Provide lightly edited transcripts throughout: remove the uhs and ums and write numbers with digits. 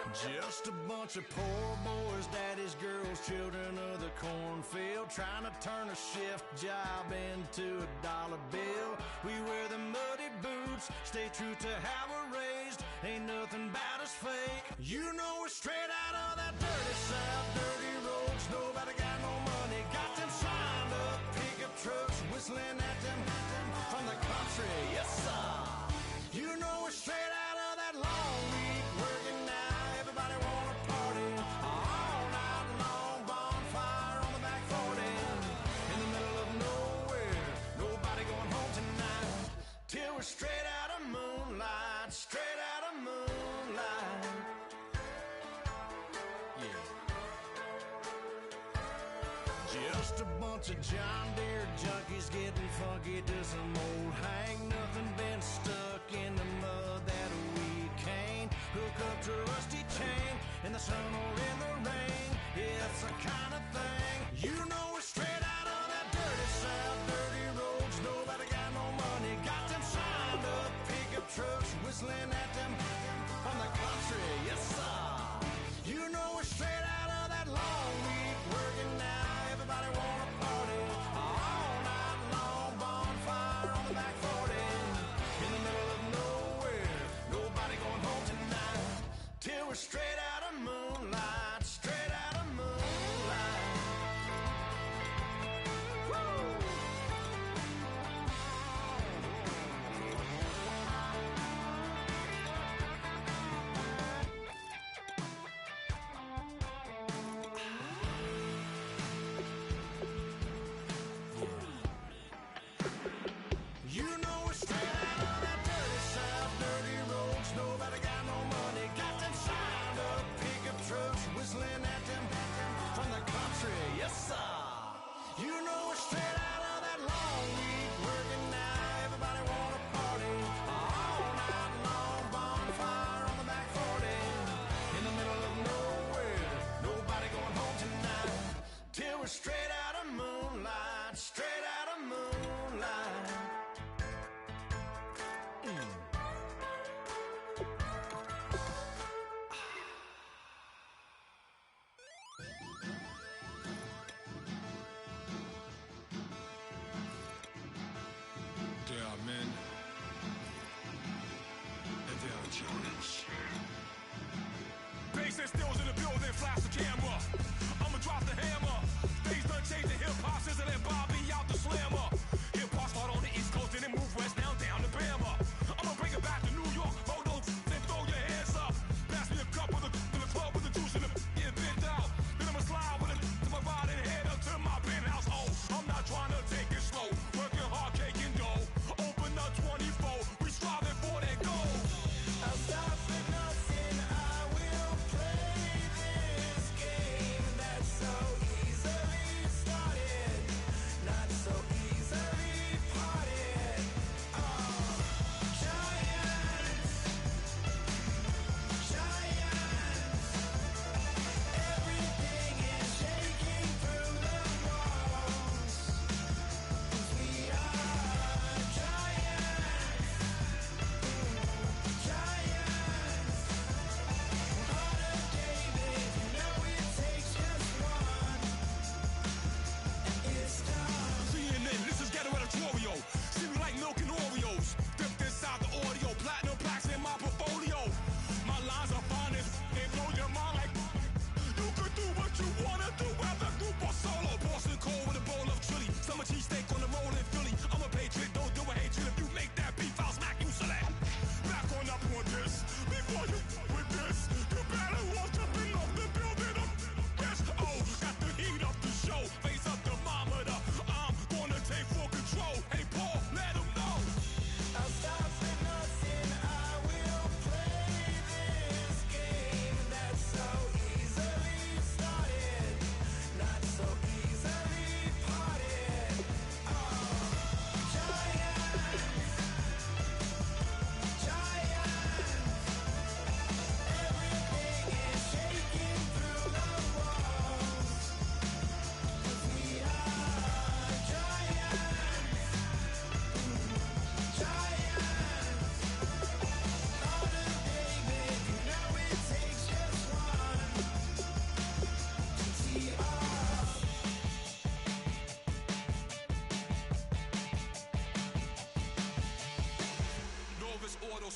Just a bunch of poor boys, daddy's girls, children of the cornfield, trying to turn a shift job into a dollar bill. We wear the muddy boots, stay true to how we're raised. Ain't nothing about us fake. You know we're straight out of that dirty South, dirty roads. Nobody got no money, got them signed up pickup trucks, whistling at them from the country. Yes, sir. You know we're straight out of that long week working now. Everybody wanna party all night long, bonfire on the back 40 in the middle of nowhere. Nobody going home tonight till we're straight out of moonlight, straight out of moonlight. Yeah. Just a bunch of John Deere junkies getting funky to some old hang. Nothing been stuck in the mud that we can't hook up to a rusty chain in the sun or in the rain. Yeah, it's the kind of thing. You know we're straight out of that dirty South, dirty roads. Nobody got no money, got them signed up pickup trucks, whistling at them from the country. Yes, sir. You know we're straight out of that long week working now. Everybody wanna party all night long, bonfire on the back 40 in the middle of nowhere. Nobody going home tonight till we're straight out of moonlight, straight out of moonlight. Woo! You know we're straight out of that dirty South, dirty roads. Nobody got no money, got them signed up pickup trucks, whistling at them from the country. Yes, sir. You know we're straight out of that long week working now. Everybody wanna party all night long, bonfire on the back 40 in the middle of nowhere. Nobody going home tonight till we're straight out of moonlight, straight out of moonlight.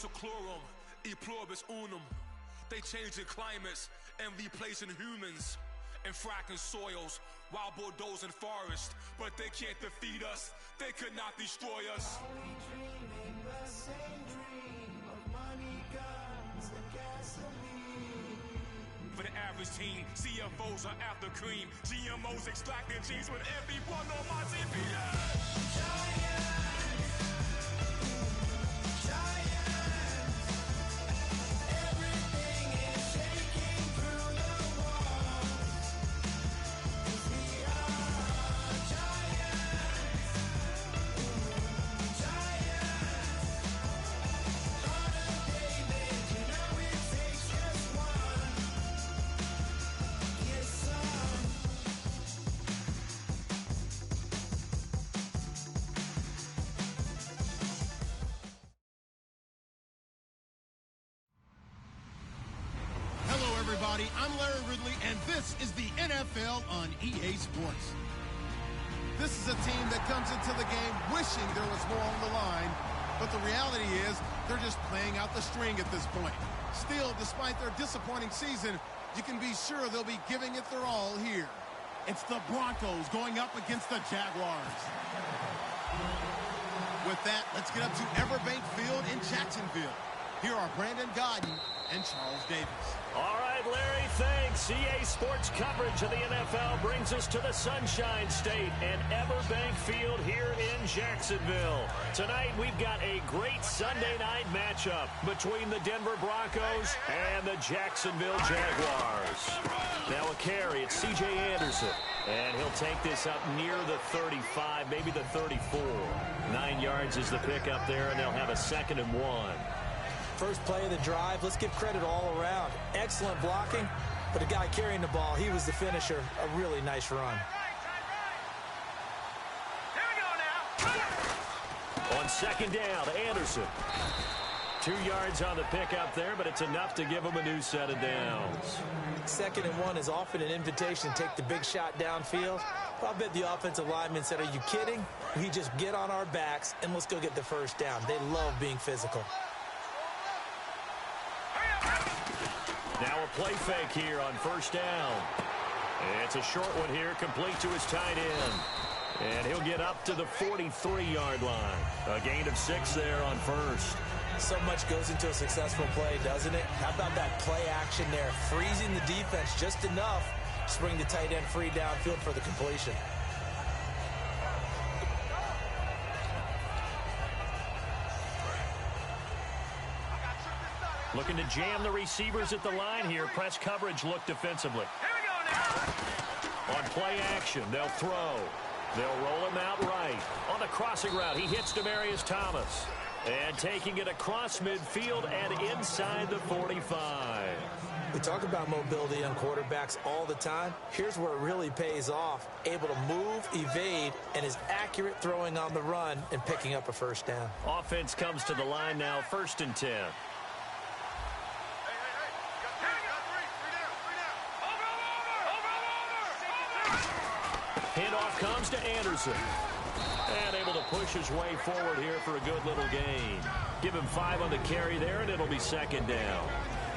seclorum, e pluribus unum. They changing climates and replacing humans and fracking soils while bulldozing forests. But they can't defeat us. They could not destroy us. Are we dreaming the same dream of money, guns, and gasoline? For the average teen, CFOs are after cream. GMOs extracting genes with everyone on my CPS. Giants, giants, everything is shaking through the walls. 'Cause we are giants, giants. Heart of David, you know it takes just one. Get some. Hello, everybody. I'm Larry Ridley, and this is the NFL on EA Sports. This is a team that comes into the game wishing there was more on the line, but the reality is they're just playing out the string at this point. Still, despite their disappointing season, you can be sure they'll be giving it their all here. It's the Broncos going up against the Jaguars. With that, let's get up to Everbank Field in Jacksonville. Here are Brandon Godden and Charles Davis. All right, Larry, thanks. EA Sports coverage of the NFL brings us to the Sunshine State and Everbank Field here in Jacksonville. Tonight, we've got a great Sunday night matchup between the Denver Broncos and the Jacksonville Jaguars. Now a carry, it's C.J. Anderson, and he'll take this up near the 35, maybe the 34. 9 yards is the pickup there, and they'll have a 2nd and 1. First play of the drive, let's give credit all around. Excellent blocking, but the guy carrying the ball, he was the finisher. A really nice run. Here we go now. On 2nd down, Anderson. 2 yards on the pickup there, but it's enough to give him a new set of downs. 2nd and 1 is often an invitation to take the big shot downfield. I bet the offensive lineman said, are you kidding? We just get on our backs and let's go get the first down. They love being physical. Now a play fake here on 1st down. It's a short one here, complete to his tight end. And he'll get up to the 43-yard line. A gain of 6 there on 1st. So much goes into a successful play, doesn't it? How about that play action there? Freezing the defense just enough to bring the tight end free downfield for the completion. Looking to jam the receivers at the line here. Press coverage look defensively. Here we go now. On play action, they'll throw. They'll roll him out right. On the crossing route, he hits Demaryius Thomas. And taking it across midfield and inside the 45. We talk about mobility on quarterbacks all the time. Here's where it really pays off. Able to move, evade, and is accurate throwing on the run and picking up a 1st down. Offense comes to the line now, 1st and 10. Handoff comes to Anderson. And able to push his way forward here for a good little gain. Give him 5 on the carry there, and it'll be 2nd down.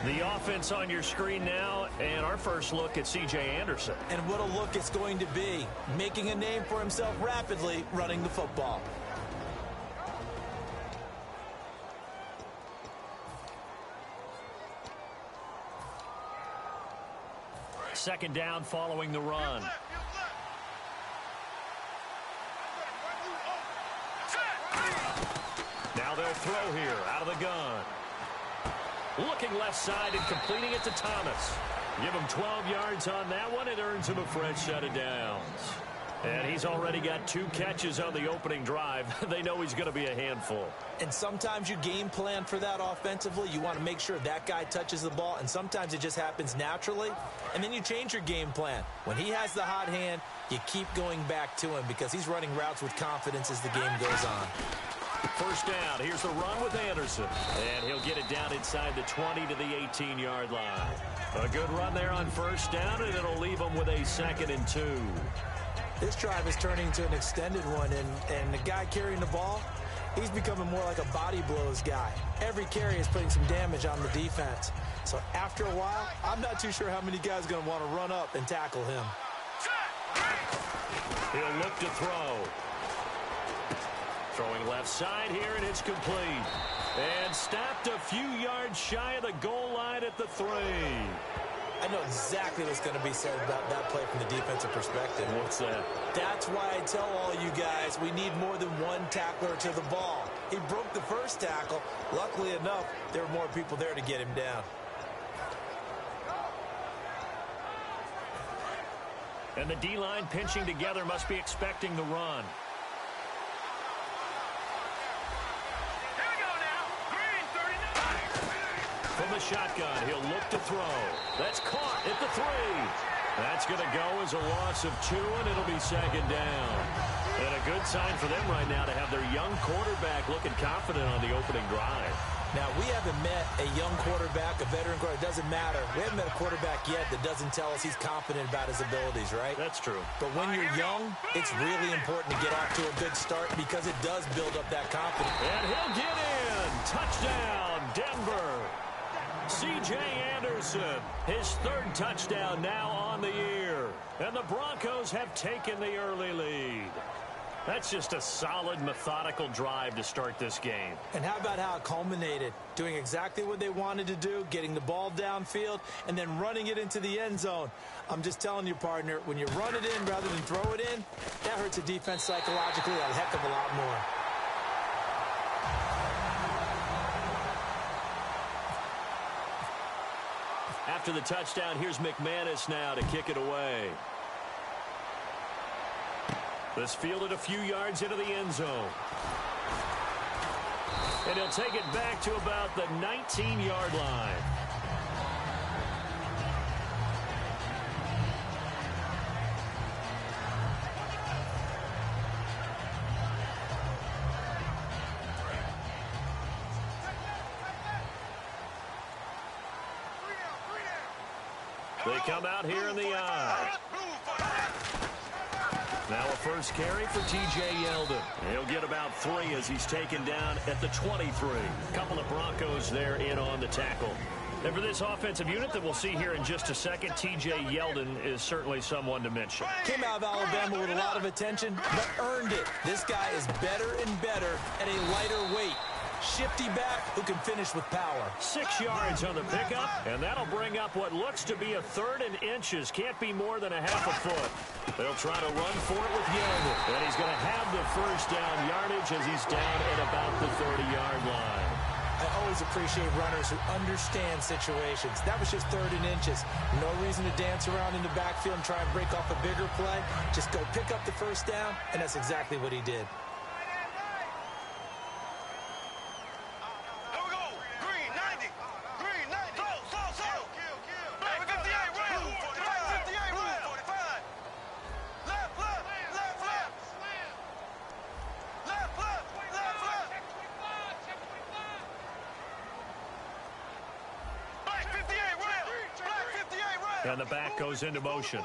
The offense on your screen now, and our first look at C.J. Anderson. And what a look it's going to be. Making a name for himself rapidly, running the football. Second down following the run. Now they'll throw here out of the gun. Looking left side and completing it to Thomas. Give him 12 yards on that one. It earns him a fresh set of downs. And he's already got 2 catches on the opening drive. They know he's going to be a handful. And sometimes you game plan for that offensively. You want to make sure that guy touches the ball, and sometimes it just happens naturally. And then you change your game plan. When he has the hot hand, you keep going back to him because he's running routes with confidence as the game goes on. 1st down. Here's the run with Anderson. And he'll get it down inside the 20 to the 18-yard line. A good run there on 1st down, and it'll leave him with a 2nd and 2. This drive is turning into an extended one, and the guy carrying the ball, He's becoming more like a body blows guy. Every carry is putting some damage on the defense. So after a while, I'm not too sure how many guys are going to want to run up and tackle him. He'll look to throw. Throwing left side here, and it's complete. And stopped a few yards shy of the goal line at the 3. I know exactly what's going to be said about that play from the defensive perspective. What's that? That's why I tell all you guys we need more than one tackler to the ball. He broke the first tackle. Luckily enough, there were more people there to get him down. And the D-line pinching together must be expecting the run. From the shotgun, he'll look to throw. That's caught at the 3. That's going to go as a loss of 2, and it'll be second down. And a good sign for them right now to have their young quarterback looking confident on the opening drive. Now, we haven't met a young quarterback, a veteran quarterback. It doesn't matter. We haven't met a quarterback yet that doesn't tell us he's confident about his abilities, right? That's true. But when you're young, it's really important to get off to a good start because it does build up that confidence. And he'll get in. Touchdown, Denver. C.J. Anderson, his 3rd touchdown now on the year. And the Broncos have taken the early lead. That's just a solid, methodical drive to start this game. And how about how it culminated? Doing exactly what they wanted to do, getting the ball downfield, and then running it into the end zone. I'm just telling you, partner, when you run it in rather than throw it in, that hurts a defense psychologically a heck of a lot more. After the touchdown, here's McManus now to kick it away. This fielded a few yards into the end zone. And he'll take it back to about the 19-yard line. They come out here in the eye. Now a first carry for T.J. Yeldon. He'll get about 3 as he's taken down at the 23. Couple of Broncos there in on the tackle. And for this offensive unit that we'll see here in just a second, T.J. Yeldon is certainly someone to mention. Came out of Alabama with a lot of attention, but earned it. This guy is better and better at a lighter weight. Shifty back who can finish with power. 6 yards on the pickup, and that'll bring up what looks to be a 3rd and inches. Can't be more than a half a foot. They'll try to run for it with Yeldon. And he's going to have the first down yardage as he's down at about the 30-yard line. I always appreciate runners who understand situations. That was just 3rd and inches. No reason to dance around in the backfield and try and break off a bigger play. Just go pick up the first down, and that's exactly what he did. And the back goes into motion.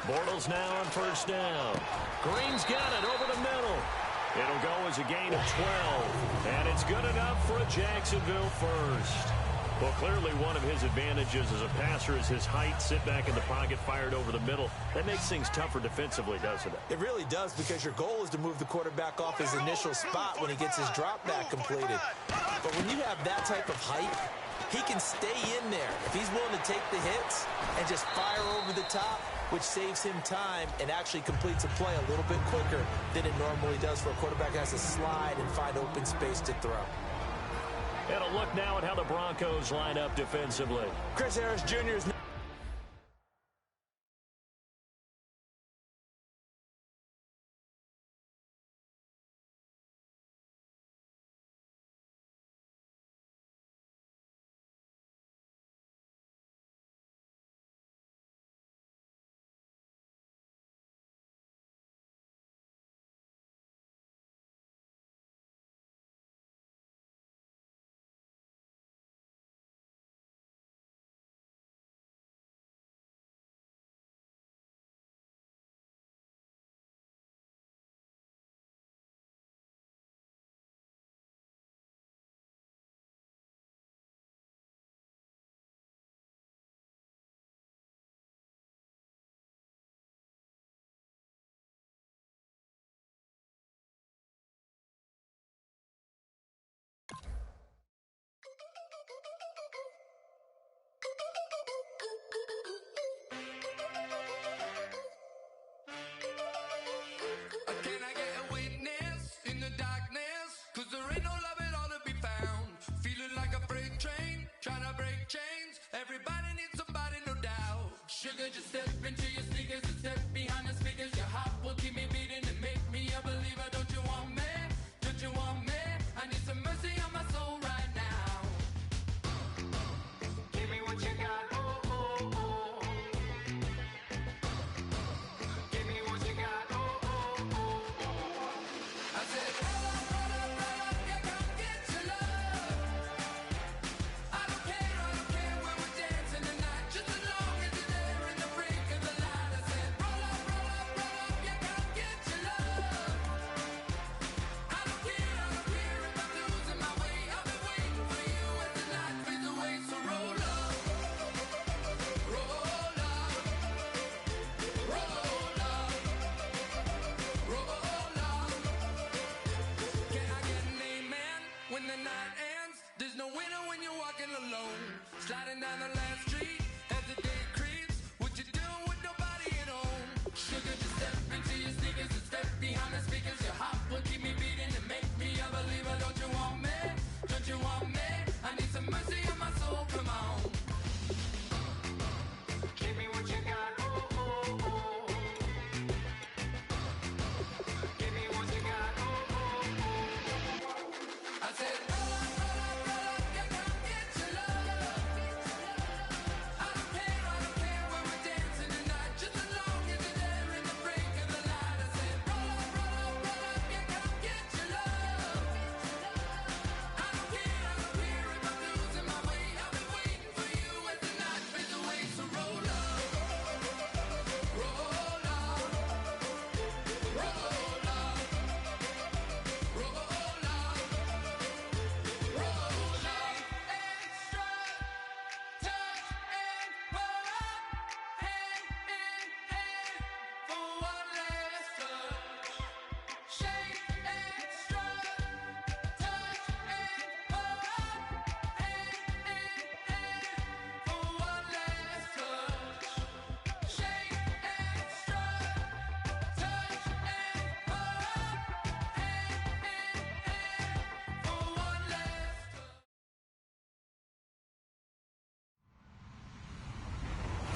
Bortles now on first down. Green's got it over the middle. It'll go as a gain of 12. And it's good enough for a Jacksonville first. Well, clearly one of his advantages as a passer is his height. Sit back in the pocket, fired over the middle. That makes things tougher defensively, doesn't it? It really does, because your goal is to move the quarterback off his initial spot when he gets his drop back completed. But when you have that type of height, he can stay in there. If he's willing to take the hits and just fire over the top, which saves him time and actually completes a play a little bit quicker than it normally does for a quarterback that has to slide and find open space to throw. And a look now at how the Broncos line up defensively. Chris Harris Jr. is Sugar, just step into your sneakers and step behind the speakers. Your heart will keep me beating and make me a believer. Don't you want me? Don't you want me? I need some mercy on my soul right now. Give me what you got, oh, oh, oh. Give me what you got, oh, oh, oh. I said, roll up, yeah, come get your love. I don't care when we're dancing tonight, just as long as you're there in the brink of the light. I said, roll up, yeah, come get your love. I don't care if I'm losing my way. I'll be waiting for you as the night fades away. So roll up, roll up, roll up, roll up. Can I get an amen when the night ends? There's no winner when you're walking alone. Sliding down the last street as the day creeps. What you doing with nobody at home? Sugar, just step into your sneakers and step behind the speakers. Your heart will keep me beating and make me a believer. Don't you want me? Don't you want me? I need some mercy on my soul. Come on. Give me what you got. Oh, oh, oh. Give me what you got. Oh, oh, oh. I said, roll up, yeah, come get your love. I don't care when we're dancing tonight, just as long as you're there in the brink of the light. I said, roll up, yeah, come get your love. I don't care if I'm losing my way. I'll be waiting for you as the night fades away. So roll up, roll up, roll up, roll up, roll up. Extra, touch and pull up, hand in hand for one last touch. Shake extra, touch and pull up, hand in hand for one last touch. Shake extra, touch and pull up, hand in hand for one last touch.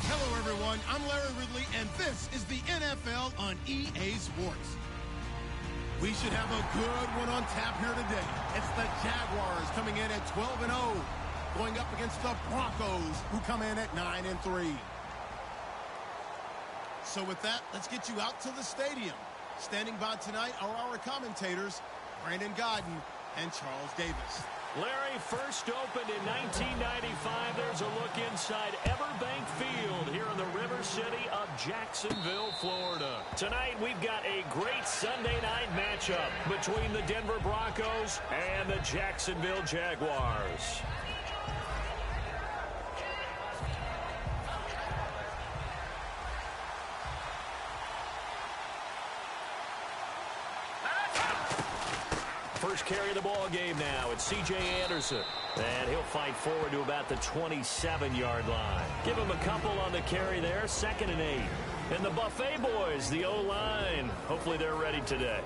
Hello, everyone. I'm Larry Ridley, and this is the NFL on EA Sports. We should have a good one on tap here today. It's the Jaguars coming in at 12-0, going up against the Broncos, who come in at 9-3. So with that, let's get you out to the stadium. Standing by tonight are our commentators, Brandon Godden and Charles Davis. Larry, first opened in 1995. There's a look inside Everbank Field here in the River City of Jacksonville, Florida. Tonight, we've got a great Sunday night matchup between the Denver Broncos and the Jacksonville Jaguars. First carry of the ball game now. It's C.J. Anderson. And he'll fight forward to about the 27-yard line. Give him a couple on the carry there. 2nd and 8. And the Buffet boys, the O-line. Hopefully they're ready today.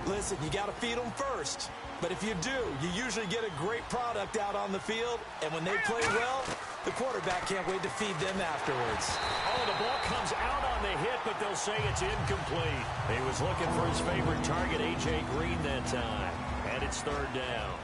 Listen, you got to feed them first. But if you do, you usually get a great product out on the field. And when they play well, the quarterback can't wait to feed them afterwards. Oh, the ball comes out on the hit, but they'll say it's incomplete. He was looking for his favorite target, A.J. Green, that time. And it's 3rd down.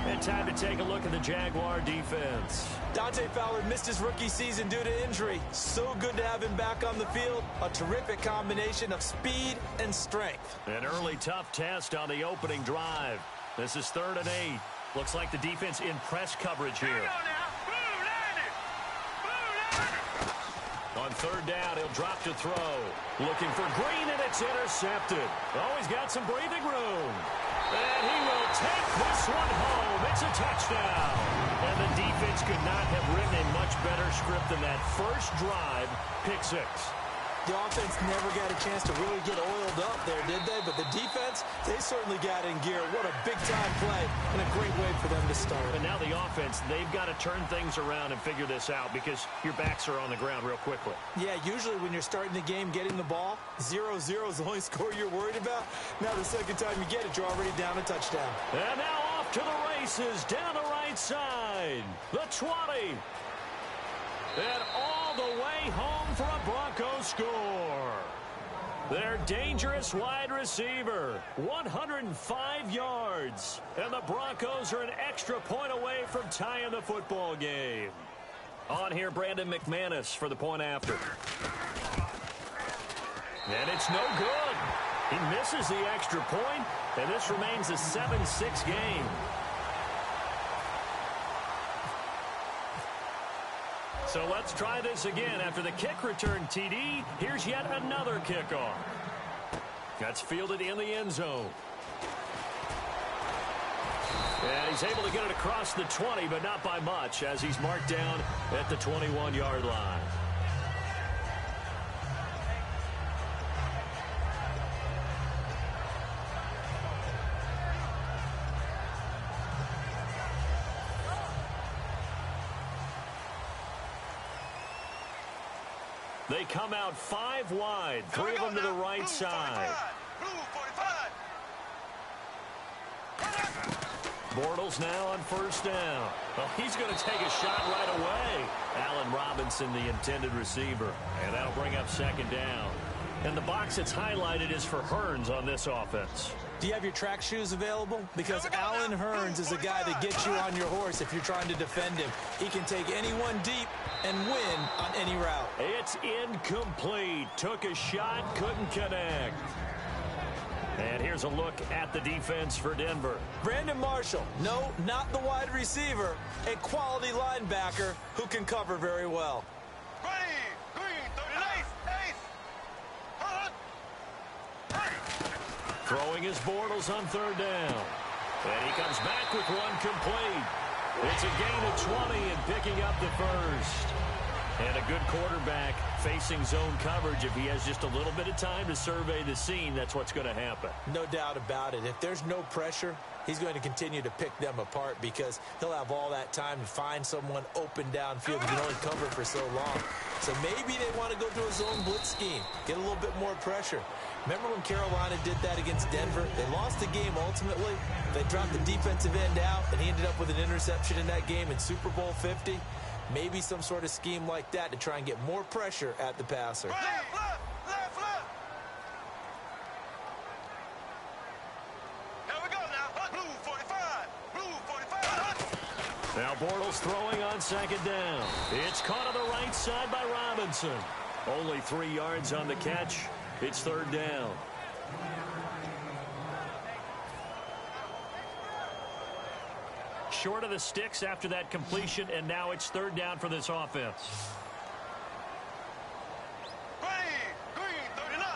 And time to take a look at the Jaguar defense. Dante Fowler missed his rookie season due to injury. So good to have him back on the field. A terrific combination of speed and strength. An early tough test on the opening drive. This is 3rd and 8. Looks like the defense in press coverage here. On 3rd down, he'll drop to throw. Looking for Green, and it's intercepted. Oh, he's got some breathing room. And he will take this one home. It's a touchdown. And the defense could not have written a much better script than that first drive, pick 6. The offense never got a chance to really get oiled up there, did they? But the defense, they certainly got in gear. What a big-time play and a great way for them to start. And now the offense, they've got to turn things around and figure this out because your backs are on the ground real quickly. Yeah, usually when you're starting the game getting the ball, 0-0 is the only score you're worried about. Now the second time you get it, you're already down a touchdown. And now off to the races down the right side. The 20. And all the way home for a Broncos score. Their dangerous wide receiver, 105 yards. And the Broncos are an extra point away from tying the football game. On here, Brandon McManus for the point after. And it's no good. He misses the extra point, and this remains a 7-6 game. So let's try this again. After the kick return TD, here's yet another kickoff. That's fielded in the end zone. And he's able to get it across the 20, but not by much, as he's marked down at the 21-yard line. They come out 5 wide, 3 of them to the right side. Bortles now on first down. Well, he's going to take a shot right away. Allen Robinson, the intended receiver. And that'll bring up second down. And the box that's highlighted is for Hearns on this offense. Do you have your track shoes available? Because Allen Hearns is a guy that gets you on your horse if you're trying to defend him. He can take anyone deep and win on any route. It's incomplete. Took a shot, couldn't connect. And here's a look at the defense for Denver. Brandon Marshall, no, not the wide receiver, a quality linebacker who can cover very well. Throwing his Bortles on third down. And he comes back with one complete. It's a gain of 20 and picking up the first. And a good quarterback facing zone coverage. If he has just a little bit of time to survey the scene, that's what's going to happen. No doubt about it. If there's no pressure, he's going to continue to pick them apart because he'll have all that time to find someone open downfield. He can only cover for so long. So maybe they want to go to a zone blitz scheme, get a little bit more pressure. Remember when Carolina did that against Denver? They lost the game ultimately. They dropped the defensive end out, and he ended up with an interception in that game in Super Bowl 50. Maybe some sort of scheme like that to try and get more pressure at the passer. Left. Here we go now. Blue 45. Now Bortles throwing on second down. It's caught on the right side by Robinson. Only 3 yards on the catch. It's third down. Short of the sticks after that completion, and now it's third down for this offense. Green 39.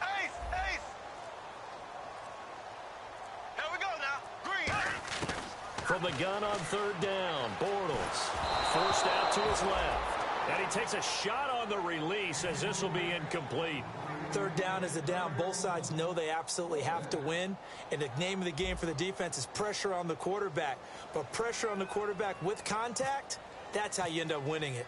Ace. Here we go now. Green. From the gun on third down, Bortles forced out to his left. And he takes a shot on the release as this will be incomplete. Third down is a down. Both sides know they absolutely have to win. And the name of the game for the defense is pressure on the quarterback. But pressure on the quarterback with contact, that's how you end up winning it.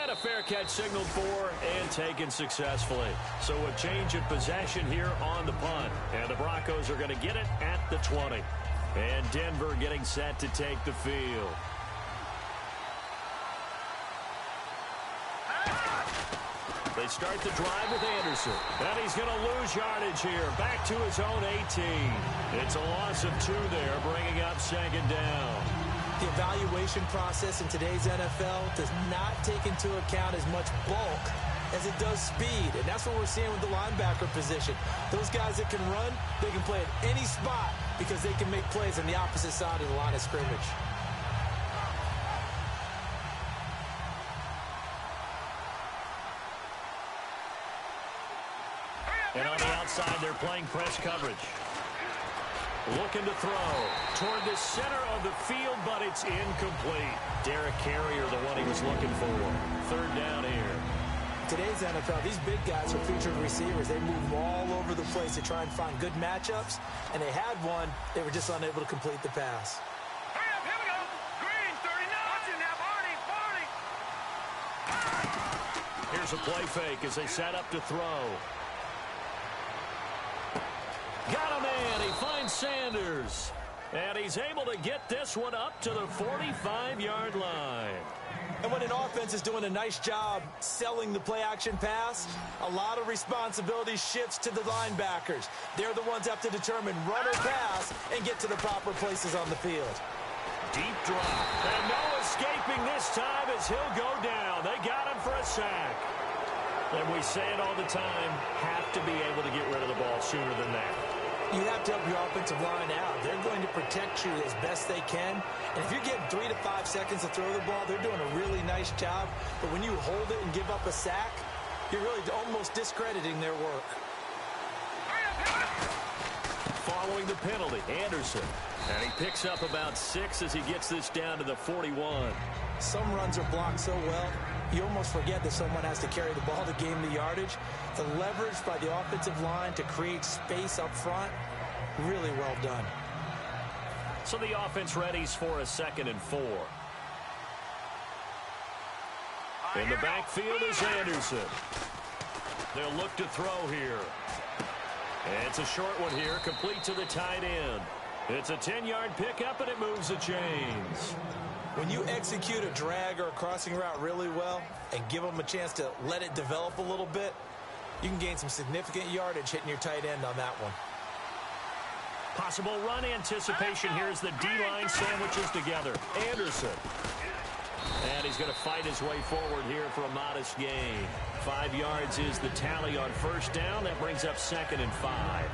And a fair catch signaled for and taken successfully. So a change of possession here on the punt. And the Broncos are going to get it at the 20. And Denver getting set to take the field. They start the drive with Anderson. And he's going to lose yardage here. Back to his own 18. It's a loss of 2 there, bringing up second down. The evaluation process in today's NFL does not take into account as much bulk as it does speed. And that's what we're seeing with the linebacker position. Those guys that can run, they can play at any spot because they can make plays on the opposite side of the line of scrimmage. And on the outside, they're playing press coverage. Looking to throw toward the center of the field, but it's incomplete. Derek Carrier, the one he was looking for. Third down here. Today's NFL, these big guys are featured receivers. They move all over the place to try and find good matchups, and they had one. They were just unable to complete the pass. Here we go. Green. Here's a play fake as they set up to throw. Got a man. He finds Sanders. And he's able to get this one up to the 45-yard line. And when an offense is doing a nice job selling the play-action pass, a lot of responsibility shifts to the linebackers. They're the ones that have to determine run or pass and get to the proper places on the field. Deep drop. And no escaping this time as he'll go down. They got him for a sack. And we say it all the time, have to be able to get rid of the ball sooner than that. You have to help your offensive line out. They're going to protect you as best they can. And if you're getting 3 to 5 seconds to throw the ball, they're doing a really nice job. But when you hold it and give up a sack, you're really almost discrediting their work. Following the penalty, Anderson. And he picks up about 6 as he gets this down to the 41. Some runs are blocked so well, you almost forget that someone has to carry the ball to gain the yardage. The leverage by the offensive line to create space up front, really well done. So the offense readies for a 2nd and 4. In the backfield is Anderson. They'll look to throw here. And it's a short one here, complete to the tight end. It's a 10-yard pickup, and it moves the chains. When you execute a drag or a crossing route really well and give them a chance to let it develop a little bit, you can gain some significant yardage hitting your tight end on that one. Possible run anticipation here as the D-line sandwiches together. Anderson. And he's going to fight his way forward here for a modest gain. 5 yards is the tally on first down. That brings up 2nd and 5.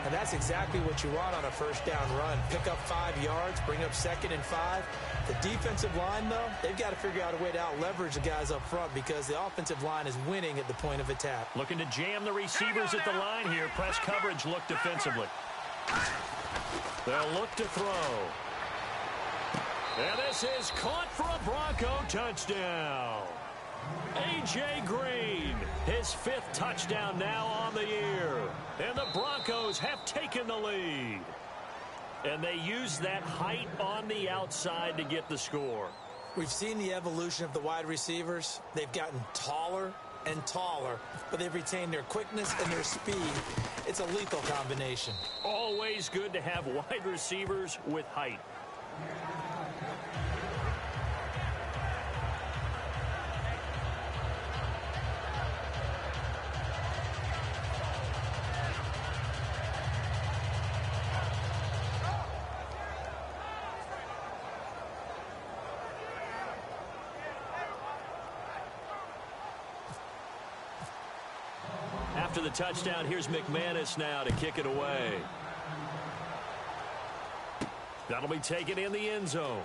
And that's exactly what you want on a first down run. Pick up 5 yards, bring up 2nd and 5. The defensive line, though, they've got to figure out a way to out-leverage the guys up front because the offensive line is winning at the point of attack. Looking to jam the receivers at the line here. Press coverage look defensively. They'll look to throw. And this is caught for a Bronco touchdown. A.J. Green, his 5th touchdown now on the year. And the Broncos have taken the lead. And they use that height on the outside to get the score. We've seen the evolution of the wide receivers. They've gotten taller and taller, but they've retained their quickness and their speed. It's a lethal combination. Always good to have wide receivers with height. After the touchdown, here's McManus now to kick it away. That'll be taken in the end zone.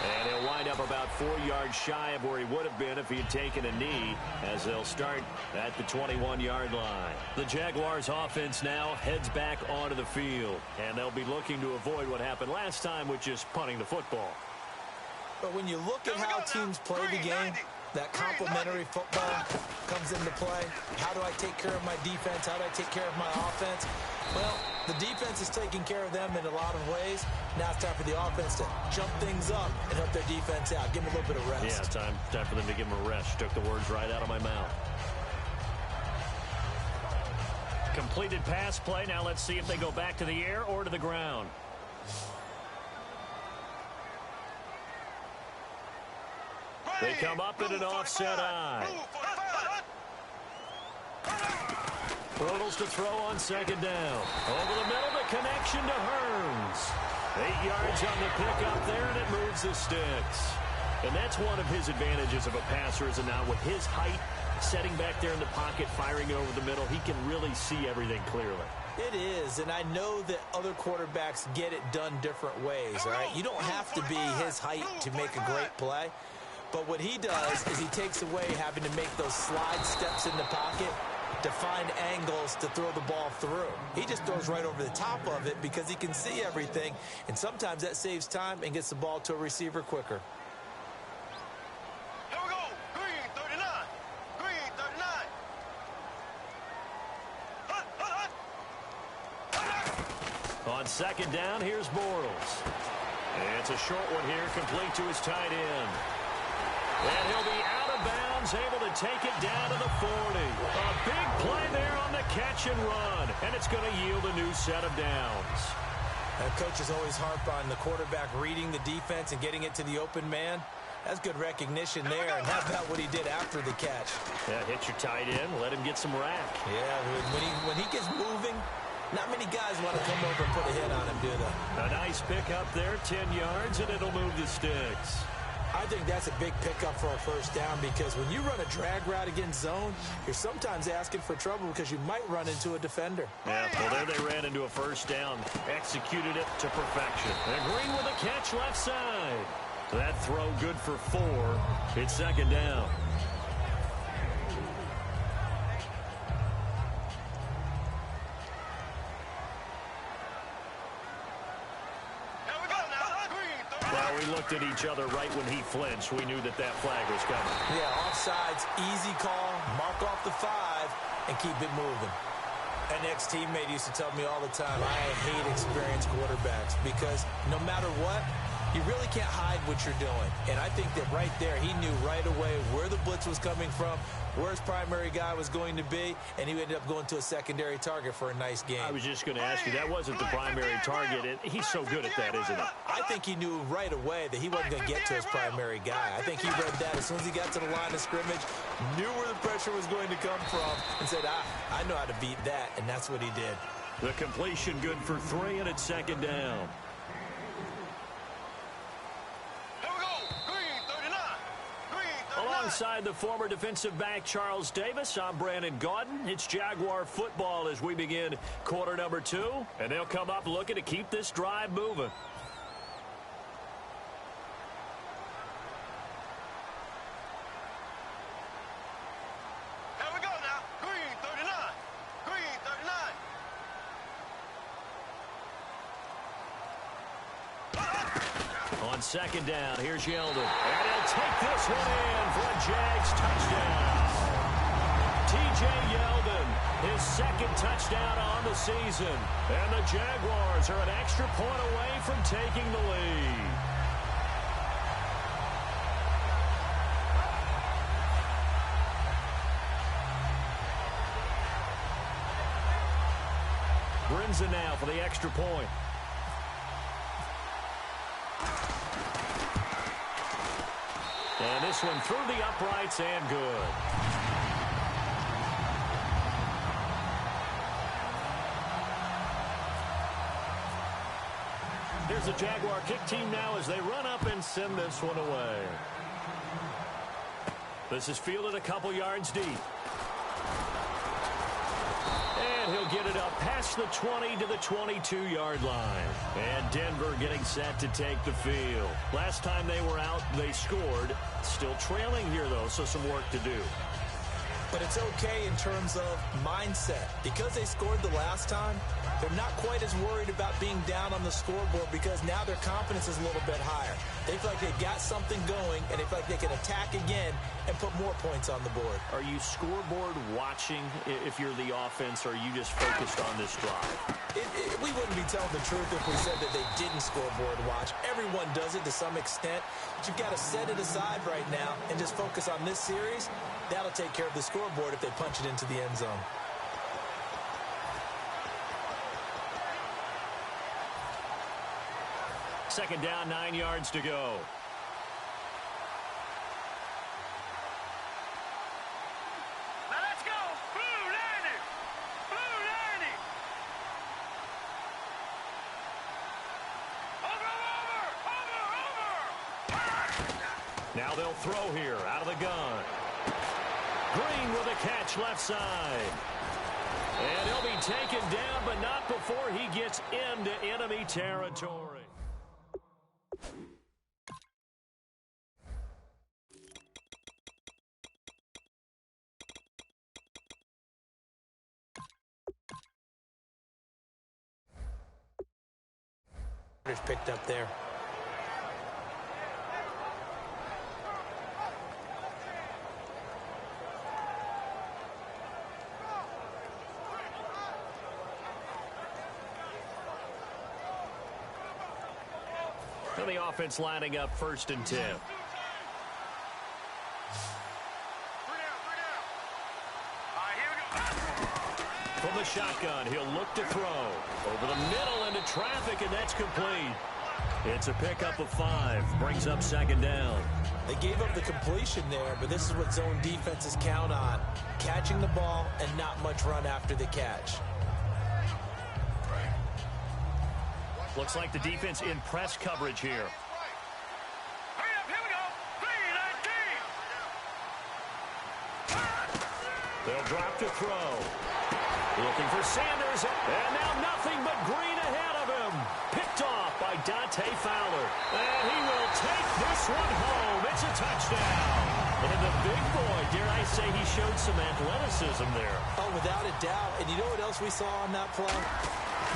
And he'll wind up about 4 yards shy of where he would have been if he had taken a knee, as they'll start at the 21-yard line. The Jaguars offense now heads back onto the field, and they'll be looking to avoid what happened last time, which is punting the football. But when you look at how teams play the game, that complementary football comes into play. How do I take care of my defense? How do I take care of my offense? Well, the defense is taking care of them in a lot of ways. Now it's time for the offense to jump things up and help their defense out. Give them a little bit of rest. Yeah, time for them to give them a rest. Took the words right out of my mouth. Completed pass play. Now let's see if they go back to the air or to the ground. They come up in an offset eye. Bortles to throw on 2nd down. Over the middle, the connection to Hearns. 8 yards on the pickup there, and it moves the sticks. And that's one of his advantages of a passer, is now with his height, setting back there in the pocket, firing over the middle, he can really see everything clearly. It is, and I know that other quarterbacks get it done different ways, all right? You don't have to be his height to make a great play. But what he does is he takes away having to make those slide steps in the pocket to find angles to throw the ball through. He just throws right over the top of it because he can see everything, and sometimes that saves time and gets the ball to a receiver quicker. Here we go. Green 39. Green 39. On 2nd down, here's Bortles. And it's a short one here, complete to his tight end. And he'll be out of bounds, able to take it down to the 40. A big play there on the catch and run, and it's going to yield a new set of downs. And coaches always harp on the quarterback reading the defense and getting it to the open man. That's good recognition there, and how about what he did after the catch? Yeah, hit your tight end, let him get some rack. Yeah, when he gets moving, not many guys want to come over and put a hit on him, do they? A nice pickup there, 10 yards, and it'll move the sticks. I think that's a big pickup for a first down because when you run a drag route against zone, you're sometimes asking for trouble because you might run into a defender. Yeah, well, there they ran into a first down, executed it to perfection. And Green with a catch left side. That throw good for 4. It's second down. Well, we looked at each other right when he flinched. We knew that flag was coming. Yeah, offsides, easy call, mark off the 5, and keep it moving. An ex-teammate used to tell me all the time, I hate experienced quarterbacks because no matter what, you really can't hide what you're doing. And I think that right there, he knew right away where the blitz was coming from, where his primary guy was going to be, and he ended up going to a secondary target for a nice game. I was just going to ask you, that wasn't the primary target, and he's so good at that, isn't he? I think he knew right away that he wasn't going to get to his primary guy. I think he read that as soon as he got to the line of scrimmage, knew where the pressure was going to come from, and said, I know how to beat that, and that's what he did. The completion good for 3, and it's second down. Alongside the former defensive back Charles Davis, I'm Brandon Gaudin. It's Jaguar football as we begin quarter number 2, and they'll come up looking to keep this drive moving. Here we go now. Green 39. Green 39. On second down, here's Yeldon. And he'll take this one in for a Jags touchdown. T.J. Yeldon, his second touchdown on the season. And the Jaguars are an extra point away from taking the lead. Brinza now for the extra point. And this one through the uprights and good. Here's the Jaguar kick team now as they run up and send this one away. This is fielded a couple yards deep. And he'll get it up past the 20 to the 22-yard line. And Denver getting set to take the field. Last time they were out, they scored. Still trailing here, though, so some work to do. But it's okay in terms of mindset. Because they scored the last time, they're not quite as worried about being down on the scoreboard because now their confidence is a little bit higher. They feel like they've got something going, and they feel like they can attack again and put more points on the board. Are you scoreboard watching if you're the offense, or are you just focused on this drive? We wouldn't be telling the truth if we said that they didn't scoreboard watch. Everyone does it to some extent, but you've got to set it aside right now and just focus on this series. That'll take care of the scoreboard if they punch it into the end zone. Second down, 9 yards to go. Now let's go. Blue 90. Blue 90. Over. Now they'll throw here out of the gun. Green with a catch left side. And he'll be taken down, but not before he gets into enemy territory. Picked up there. And the offense lining up 1st and 10. from the shotgun. He'll look to throw. Over the middle into traffic, and that's complete. It's a pickup of 5. Brings up second down. They gave up the completion there, but this is what zone defenses count on. Catching the ball and not much run after the catch. Looks like the defense in press coverage here. Hurry up, here we go. 3-19. They'll drop to throw. Looking for Sanders, and now nothing but green ahead of him. Picked off by Dante Fowler. And he will take this one home. It's a touchdown. And the big boy, dare I say, he showed some athleticism there. Oh, without a doubt. And you know what else we saw on that play?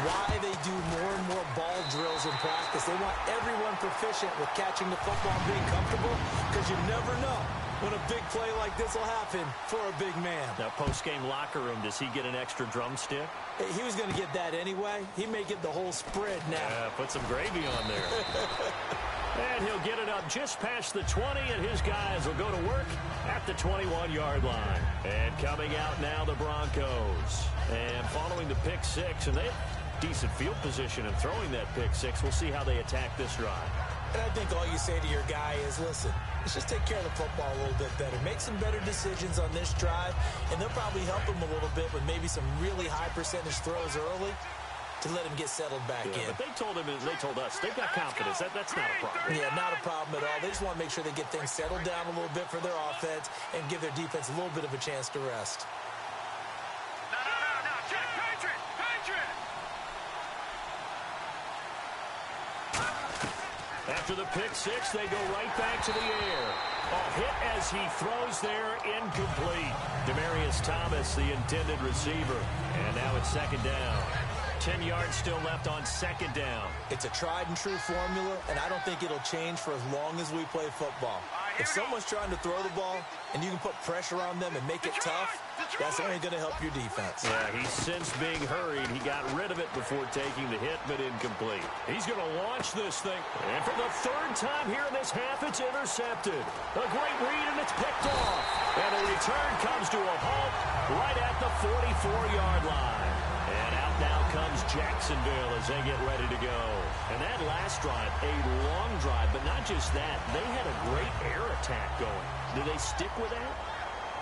Why they do more and more ball drills in practice. They want everyone proficient with catching the football and being comfortable, because you never know when a big play like this will happen for a big man. Now, post-game locker room, does he get an extra drumstick? He was going to get that anyway. He may get the whole spread now. Yeah, put some gravy on there. And he'll get it up just past the 20, and his guys will go to work at the 21-yard line. And coming out now, the Broncos. And following the pick six, and they have decent field position in throwing that pick six. We'll see how they attack this drive. And I think all you say to your guy is, listen, let's just take care of the football a little bit better. Make some better decisions on this drive, and they'll probably help him a little bit with maybe some really high percentage throws early to let him get settled back in. But they told us, they've got confidence. That's not a problem. Yeah, not a problem at all. They just want to make sure they get things settled down a little bit for their offense and give their defense a little bit of a chance to rest. No. Check, Patriot. After the pick six, they go right back to the air. A hit as he throws there, incomplete. Demaryius Thomas, the intended receiver. And now it's second down. 10 yards still left on second down. It's a tried-and-true formula, and I don't think it'll change for as long as we play football. If someone's trying to throw the ball and you can put pressure on them and make it tough, that's only going to help your defense. Yeah, he's since being hurried. He got rid of it before taking the hit, but incomplete. He's going to launch this thing. And for the third time here in this half, it's intercepted. A great read, and it's picked off. And the return comes to a halt right at the 44-yard line. And out now comes Jacksonville as they get ready to go. And that last drive, a long drive, but not just that. They had a great air attack going. Do they stick with that?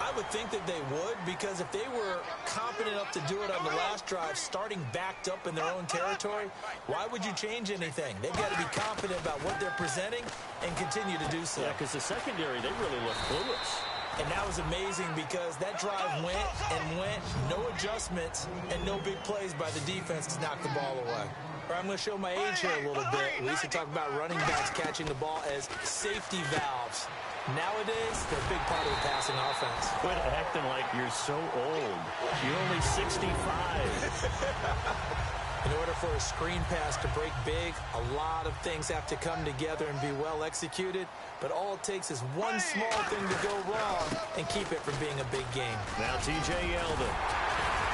I would think that they would, because if they were competent enough to do it on the last drive, starting backed up in their own territory, why would you change anything? They've got to be confident about what they're presenting and continue to do so. Yeah, because the secondary, they really look clueless. And that was amazing because that drive went and went, no adjustments, and no big plays by the defense to knock the ball away. I'm going to show my age here a little bit. We used to talk about running backs catching the ball as safety valves. Nowadays, they're a big part of the passing offense. Quit acting like you're so old. You're only 65. In order for a screen pass to break big, a lot of things have to come together and be well executed. But all it takes is one small thing to go wrong and keep it from being a big game. Now T.J. Yeldon.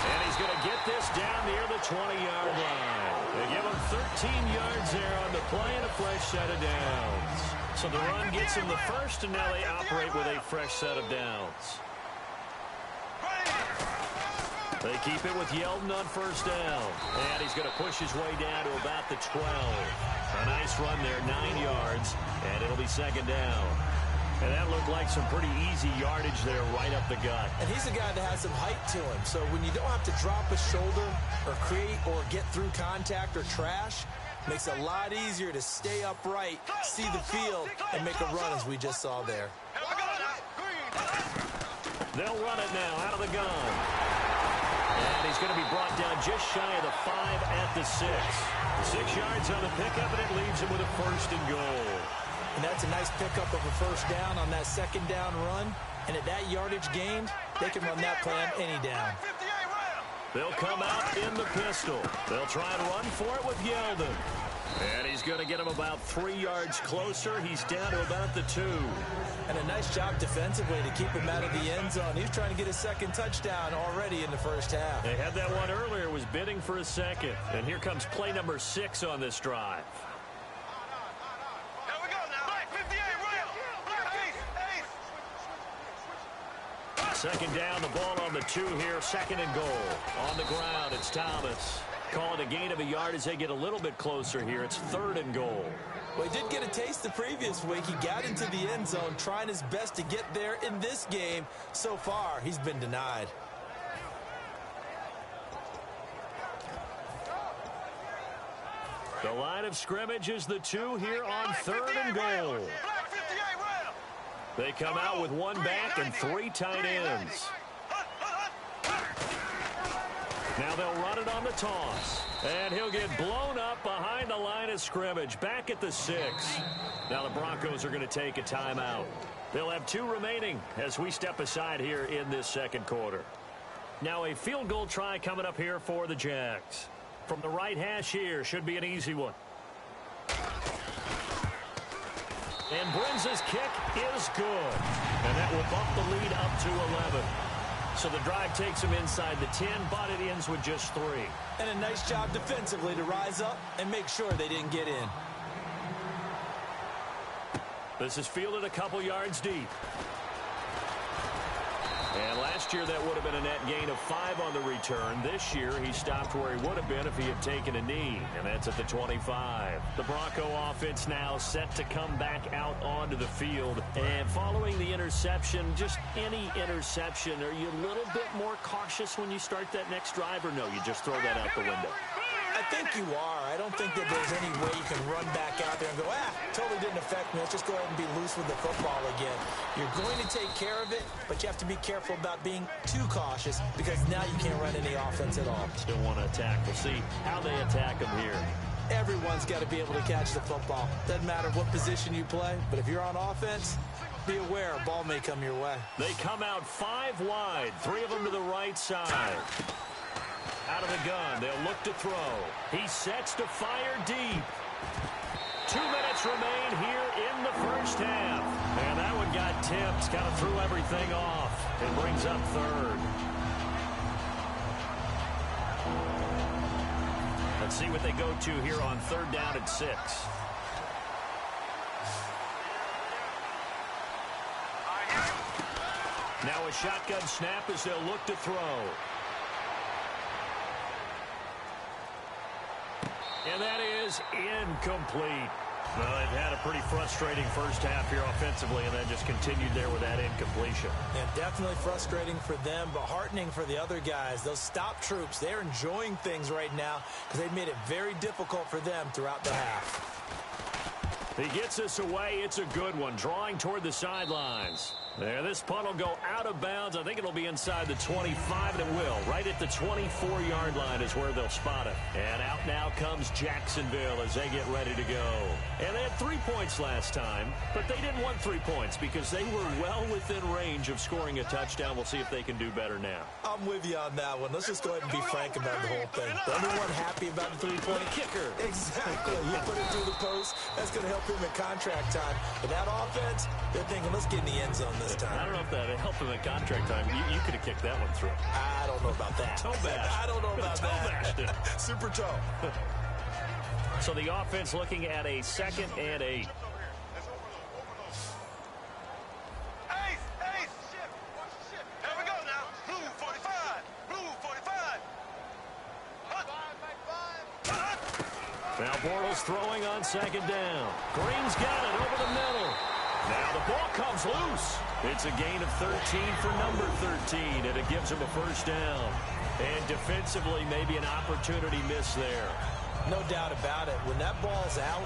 And he's going to get this down near the 20-yard line. They give him 13 yards there on the play and a fresh set of downs. So the run gets him the first, and now they operate with a fresh set of downs. They keep it with Yeldon on first down. And he's going to push his way down to about the 12. A nice run there, 9 yards, and it'll be second down. And that looked like some pretty easy yardage there right up the gut. And he's a guy that has some height to him. So when you don't have to drop a shoulder or create or get through contact or trash, makes it a lot easier to stay upright, see the field, and make a run as we just saw there. They'll run it now out of the gun. And he's going to be brought down just shy of the 5 at the 6. 6 yards on the pickup, and it leaves him with a first and goal. And that's a nice pickup of a first down on that second down run. And at that yardage gained, they can run that play on any down. They'll come out in the pistol. They'll try and run for it with Yeldon. And he's going to get him about 3 yards closer. He's down to about the 2. And a nice job defensively to keep him out of the end zone. He was trying to get his second touchdown already in the first half. They had that one earlier, was bidding for a second. And here comes play number 6 on this drive. Here we go now. Right, 58, right. Ace. Second down, the ball on the 2 here, second and goal. On the ground, it's Thomas. Call it a gain of a yard as they get a little bit closer here. It's third and goal. Well, he did get a taste the previous week. He got into the end zone, trying his best to get there in this game. So far, he's been denied. The line of scrimmage is the 2 here on third and goal. They come out with one back and 3 tight ends. Now they'll run it on the toss. And he'll get blown up behind the line of scrimmage, back at the 6. Now the Broncos are going to take a timeout. They'll have 2 remaining as we step aside here in this second quarter. Now a field goal try coming up here for the Jags. From the right hash here, should be an easy one. And Brinz's kick is good. And that will bump the lead up to 11. So the drive takes him inside the 10, but it ends with just 3. And a nice job defensively to rise up and make sure they didn't get in. This is fielded a couple yards deep. And last year that would have been a net gain of 5 on the return. This year he stopped where he would have been if he had taken a knee, and that's at the 25. The Bronco offense now set to come back out onto the field. And following the interception, just any interception, are you a little bit more cautious when you start that next drive, or no, you just throw that out the window? I think you are. I don't think that there's any way you can run back out there and go, totally didn't affect me. Let's just go ahead and be loose with the football again. You're going to take care of it, but you have to be careful about being too cautious because now you can't run any offense at all. Still want to attack. We'll see how they attack them here. Everyone's got to be able to catch the football. Doesn't matter what position you play, but if you're on offense, be aware a ball may come your way. They come out 5 wide, 3 of them to the right side. Out of the gun, they'll look to throw. He sets to fire deep. 2 minutes remain here in the first half. And that one got tipped, kind of threw everything off. It brings up third. Let's see what they go to here on third down at 6. Now a shotgun snap as they'll look to throw. And that is incomplete. Well, they've had a pretty frustrating first half here offensively, and then just continued there with that incompletion. Yeah, definitely frustrating for them, but heartening for the other guys. Those stop troops, they're enjoying things right now because they've made it very difficult for them throughout the half. He gets us away. It's a good one, drawing toward the sidelines. There, this punt will go out of bounds. I think it'll be inside the 25, and it will. Right at the 24-yard line is where they'll spot it. And out now comes Jacksonville as they get ready to go. And they had 3 points last time, but they didn't want 3 points because they were well within range of scoring a touchdown. We'll see if they can do better now. I'm with you on that one. Let's just go ahead and be frank about the whole thing. The only one happy about the 3-point kicker. Exactly. You put it through the post. That's going to help him at contract time. But that offense, they're thinking, let's get in the end zone this time. I don't know if that helped him at contract time. You could have kicked that one through. I don't know about that. Toe bash. I don't know about toe that. Bashed. Super toe. So the offense looking at a 2nd and 8. Ace! Here we go now. Blue 45. Blue 45. Now Bortles throwing on 2nd down. Green's got it over the middle. Now the ball comes loose. It's a gain of 13 for number 13, and it gives him a first down. And defensively, maybe an opportunity miss there. No doubt about it. When that ball's out,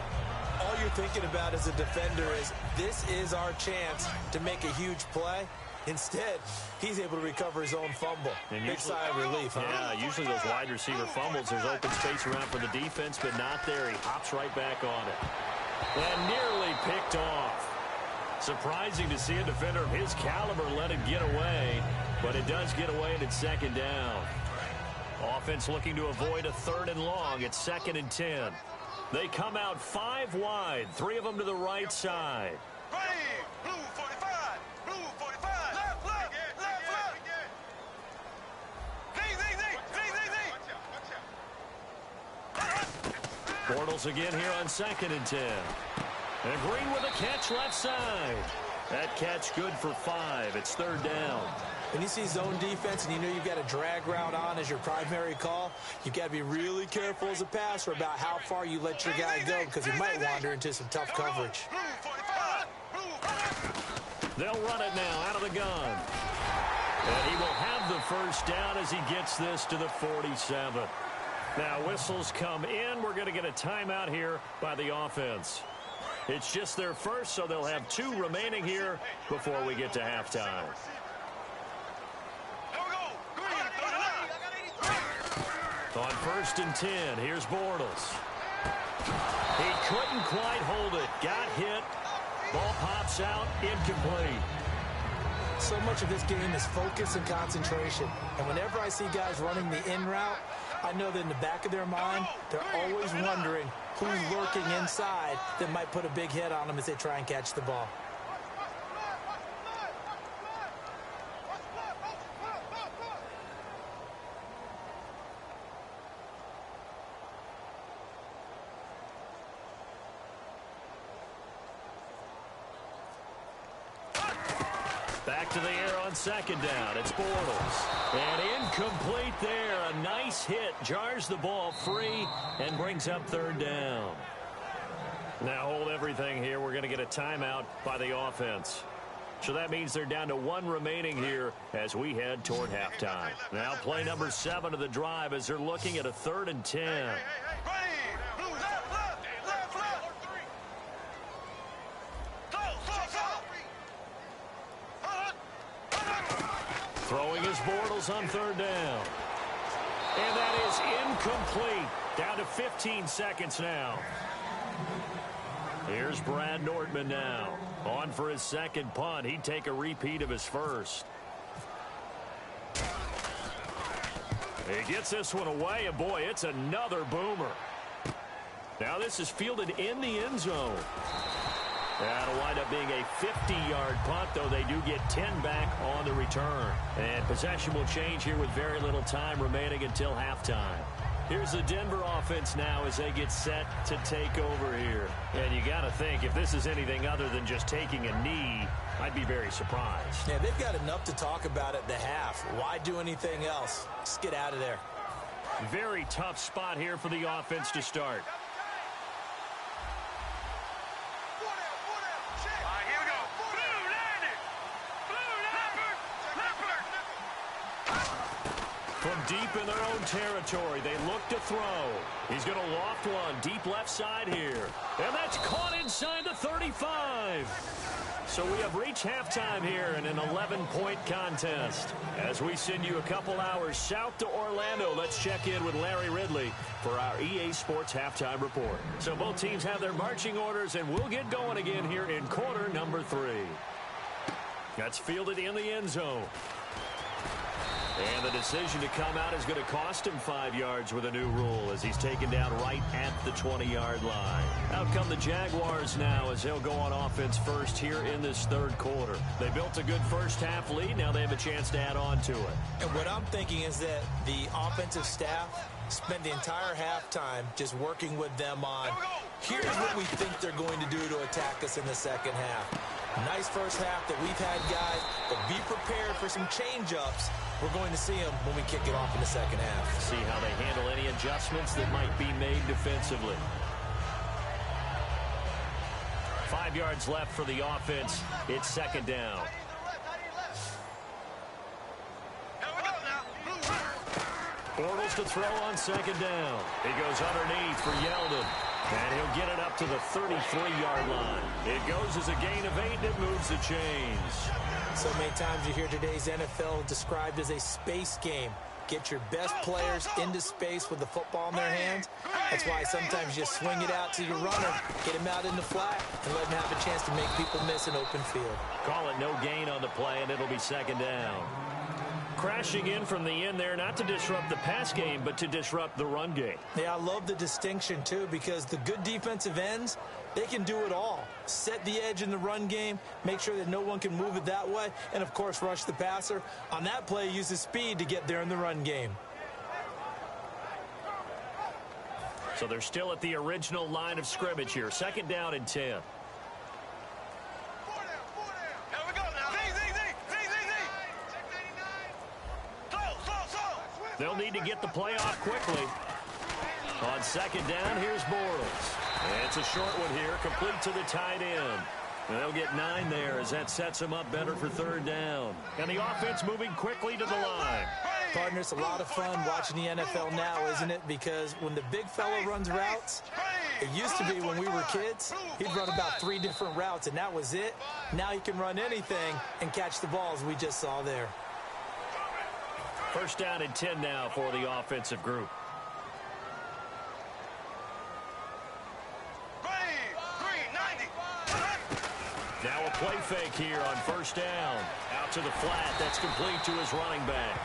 all you're thinking about as a defender is this is our chance to make a huge play. Instead, he's able to recover his own fumble. And big sigh of relief, huh? Yeah, usually those wide receiver fumbles, there's open space around for the defense, but not there. He hops right back on it. And nearly picked off. Surprising to see a defender of his caliber let it get away, but it does get away and it's 2nd down. Offense looking to avoid a 3rd and long. It's 2nd and 10. They come out 5 wide, 3 of them to the right side. Green, blue 45. Blue 45. Left. Zing. Bortles again here on 2nd and 10. And Green with a catch left side. That catch good for 5. It's 3rd down. when you see zone defense and you know you've got a drag route on as your primary call, you've got to be really careful as a passer about how far you let your guy go because he might wander into some tough coverage. They'll run it now out of the gun. And he will have the first down as he gets this to the 47. Now whistles come in. We're going to get a timeout here by the offense. It's just their first, so they'll have 2 remaining here before we get to halftime. On 1st and 10, here's Bortles. He couldn't quite hold it. Got hit. Ball pops out, incomplete. So much of this game is focus and concentration. And whenever I see guys running the in route, I know that in the back of their mind, they're always wondering who's lurking inside that might put a big hit on them as they try and catch the ball. Back to the air on 2nd down. It's Bortles. And incomplete there. A nice hit. Jars the ball free and brings up 3rd down. Now hold everything here. We're going to get a timeout by the offense. So that means they're down to 1 remaining here as we head toward halftime. Now play number 7 of the drive as they're looking at a 3rd and 10. Throwing his Bortles on 3rd down. And that is incomplete. Down to 15 seconds now. Here's Brad Nordman now. On for his 2nd punt. He'd take a repeat of his first. He gets this one away, and boy, it's another boomer. Now this is fielded in the end zone. That'll wind up being a 50-yard punt, though they do get 10 back on the return. And possession will change here with very little time remaining until halftime. Here's the Denver offense now as they get set to take over here. And you got to think, if this is anything other than just taking a knee, I'd be very surprised. Yeah, they've got enough to talk about at the half. Why do anything else? Just get out of there. Very tough spot here for the offense to start. From deep in their own territory, they look to throw. He's going to loft one deep left side here. And that's caught inside the 35. So we have reached halftime here in an 11-point contest. As we send you a couple hours south to Orlando, let's check in with Larry Ridley for our EA Sports Halftime Report. So both teams have their marching orders, and we'll get going again here in quarter number 3. That's fielded in the end zone. And the decision to come out is going to cost him 5 yards with a new rule as he's taken down right at the 20-yard line. Out come the Jaguars now as they'll go on offense first here in this 3rd quarter. They built a good first-half lead. Now they have a chance to add on to it. And what I'm thinking is that the offensive staff spent the entire halftime just working with them on, here's what we think they're going to do to attack us in the 2nd half. Nice first half that we've had, guys, but be prepared for some change-ups. We're going to see them when we kick it off in the 2nd half. See how they handle any adjustments that might be made defensively. 5 yards left for the offense. It's 2nd down. Bortles to throw on 2nd down. He goes underneath for Yeldon. And he'll get it up to the 33-yard line. It goes as a gain of 8, and it moves the chains. So many times you hear today's NFL described as a space game. Get your best players into space with the football in their hands. That's why sometimes you swing it out to your runner, get him out in the flat, and let him have a chance to make people miss an open field. Call it no gain on the play, and it'll be 2nd down. Crashing in from the end there, not to disrupt the pass game, but to disrupt the run game. Yeah, I love the distinction, too, because the good defensive ends, they can do it all. Set the edge in the run game, make sure that no one can move it that way, and, of course, rush the passer. On that play, use his speed to get there in the run game. So they're still at the original line of scrimmage here. 2nd down and 10. They'll need to get the play off quickly. On second down, here's Bortles. And it's a short one here, complete to the tight end. And they'll get 9 there as that sets them up better for third down. And the offense moving quickly to the line. Partner, it's a lot of fun watching the NFL now, isn't it? Because when the big fella runs routes, it used to be when we were kids, he'd run about 3 different routes, and that was it. Now he can run anything and catch the balls we just saw there. First down and 10 now for the offensive group. Now a play fake here on first down. Out to the flat. That's complete to his running back.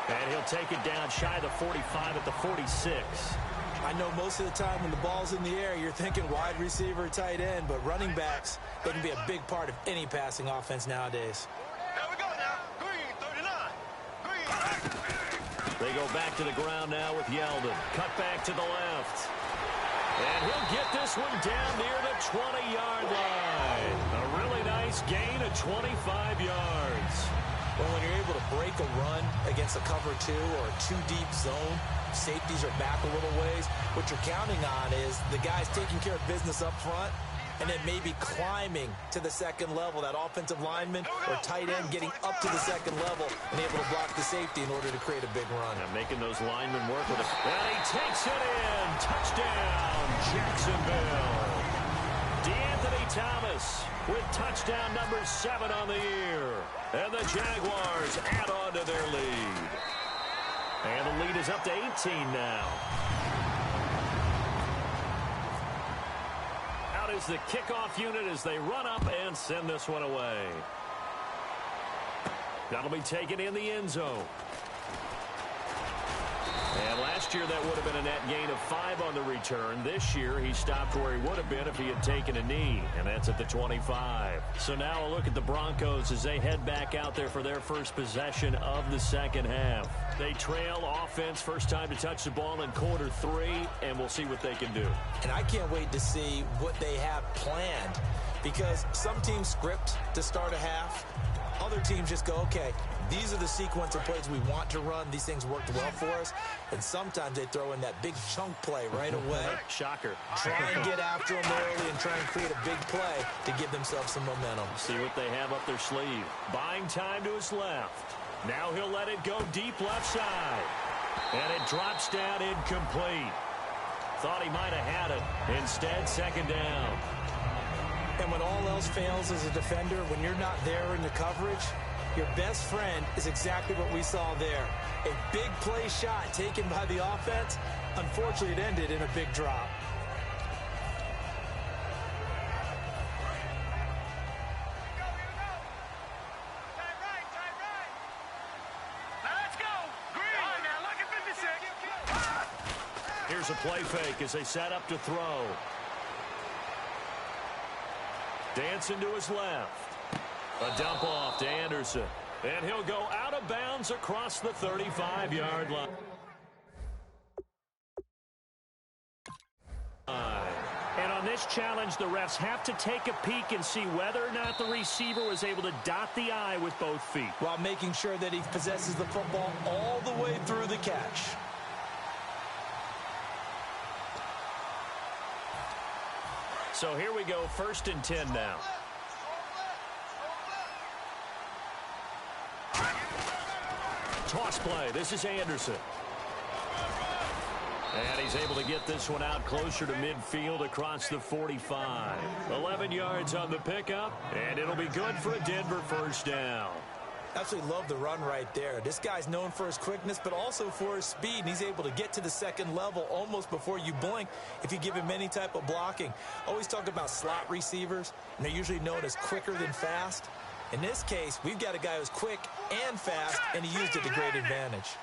And he'll take it down shy of the 45 at the 46. I know most of the time when the ball's in the air, you're thinking wide receiver, tight end, but running backs, they can be a big part of any passing offense nowadays. There we go now. Green, 39. Green. They go back to the ground now with Yeldon. Cut back to the left. And he'll get this one down near the 20-yard line. A really nice gain of 25 yards. Well, when you're able to break a run against a cover 2 or a 2-deep zone, safeties are back a little ways. What you're counting on is the guys taking care of business up front and then maybe climbing to the second level. That offensive lineman or tight end getting up to the second level and able to block the safety in order to create a big run. And making those linemen work with it. And he takes it in. Touchdown, Jacksonville. DeAnthony Thomas with touchdown number 7 on the year. And the Jaguars add on to their lead. And the lead is up to 18 now. Out is the kickoff unit as they run up and send this one away. That'll be taken in the end zone. And last year that would have been a net gain of 5 on the return. This year he stopped where he would have been if he had taken a knee, and that's at the 25. So now a look at the Broncos as they head back out there for their first possession of the second half. They trail offense, first time to touch the ball in quarter 3, and we'll see what they can do. And I can't wait to see what they have planned, because some teams script to start a half. Other teams just go, okay, these are the sequence of plays we want to run. These things worked well for us. And sometimes they throw in that big chunk play right away. Shocker. Try and get after them early and try and create a big play to give themselves some momentum. See what they have up their sleeve. Buying time to his left. Now he'll let it go deep left side. And it drops down incomplete. Thought he might have had it. Instead, second down. And when all else fails as a defender, when you're not there in the coverage, your best friend is exactly what we saw there. A big play shot taken by the offense. Unfortunately, it ended in a big drop. Here's a play fake as they set up to throw. Dancing to his left. A dump off to Anderson. And he'll go out of bounds across the 35-yard line. And on this challenge, the refs have to take a peek and see whether or not the receiver was able to dot the I with both feet, while making sure that he possesses the football all the way through the catch. So here we go, 1st and 10 now. Toss play. This is Anderson. And he's able to get this one out closer to midfield across the 45. 11 yards on the pickup, and it'll be good for a Denver first down. Absolutely love the run right there. This guy's known for his quickness, but also for his speed, and he's able to get to the second level almost before you blink if you give him any type of blocking. Always talk about slot receivers, and they're usually known as quicker than fast. In this case, we've got a guy who's quick and fast, and he used it to great advantage.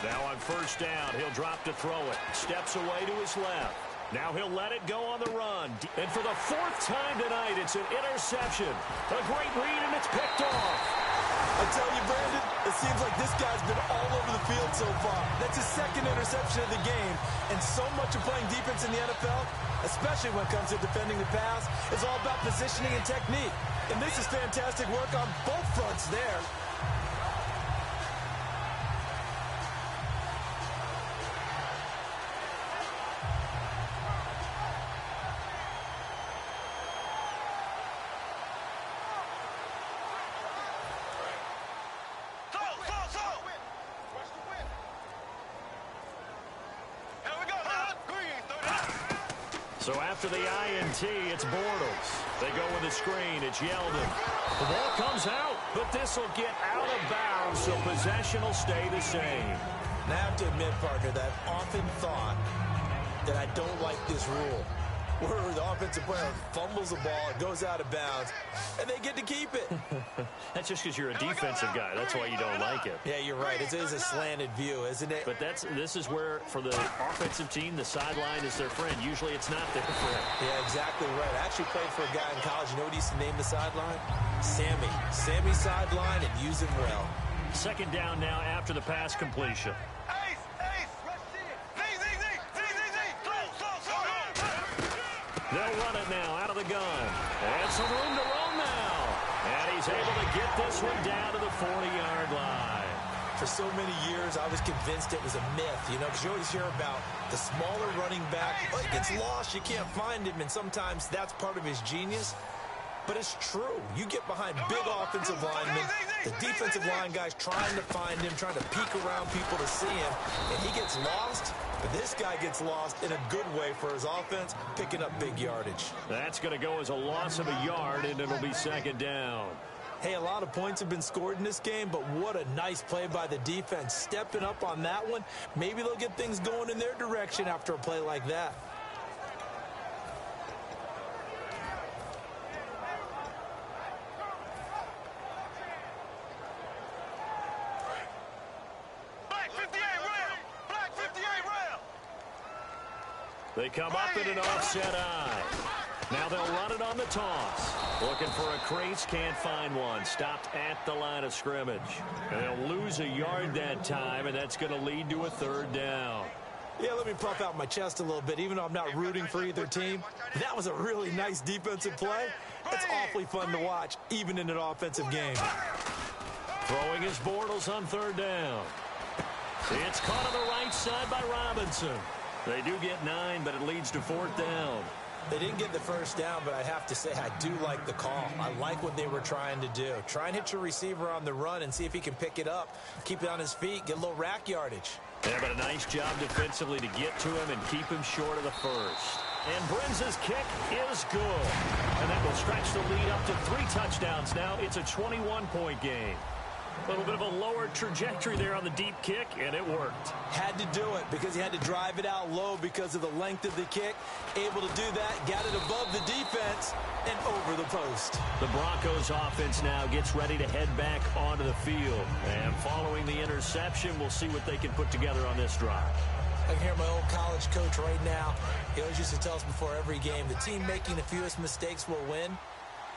Now on first down, he'll drop to throw it. Steps away to his left. Now he'll let it go on the run. And for the 4th time tonight, it's an interception. A great read, and it's picked off. I tell you, Brandon, it seems like this guy's been all over the field so far. That's his second interception of the game. And so much of playing defense in the NFL, especially when it comes to defending the pass, is all about positioning and technique. And this is fantastic work on both fronts there. So after the INT, it's Bortles. They go with the screen. It's Yeldon. The ball comes out, but this will get out of bounds, so possession will stay the same. And I have to admit, partner, that I've often thought that I don't like this rule, where the offensive player fumbles the ball, it goes out of bounds, and they get to keep it. That's just because you're a defensive guy. That's why you don't like it. Yeah, you're right. It is a slanted view, isn't it? But this is where, for the offensive team, the sideline is their friend. Usually it's not their friend. Yeah, exactly right. I actually played for a guy in college. You know what he used to name the sideline? Sammy. Sammy's sideline, and use him well. Second down now after the pass completion. They'll run it now out of the gun. And some room to roam now. And he's able to get this one down to the 40-yard line. For so many years, I was convinced it was a myth, you know, because you always hear about the smaller running back. Oh, he gets lost, you can't find him, and sometimes that's part of his genius. But it's true. You get behind big offensive linemen, the defensive line guys trying to find him, trying to peek around people to see him, and he gets lost. But this guy gets lost in a good way for his offense, picking up big yardage. That's going to go as a loss of a yard, and it'll be second down. Hey, a lot of points have been scored in this game, but what a nice play by the defense. Stepping up on that one, maybe they'll get things going in their direction after a play like that. They come up in an offset eye. Now they'll run it on the toss. Looking for a crease, can't find one. Stopped at the line of scrimmage. And they'll lose a yard that time, and that's going to lead to a third down. Yeah, let me puff out my chest a little bit, even though I'm not rooting for either team. That was a really nice defensive play. It's awfully fun to watch, even in an offensive game. Throwing his Bortles on third down. It's caught on the right side by Robinson. They do get 9, but it leads to fourth down. They didn't get the first down, but I have to say I do like the call. I like what they were trying to do. Try and hit your receiver on the run and see if he can pick it up. Keep it on his feet, get a little rack yardage. Yeah, but a nice job defensively to get to him and keep him short of the first. And Brinz's kick is good. And that will stretch the lead up to 3 touchdowns now. It's a 21-point game. A little bit of a lower trajectory there on the deep kick, and it worked. Had to do it because he had to drive it out low because of the length of the kick. Able to do that, got it above the defense and over the post. The Broncos offense now gets ready to head back onto the field. And following the interception, we'll see what they can put together on this drive. I can hear my old college coach right now. He always used to tell us before every game, the team making the fewest mistakes will win.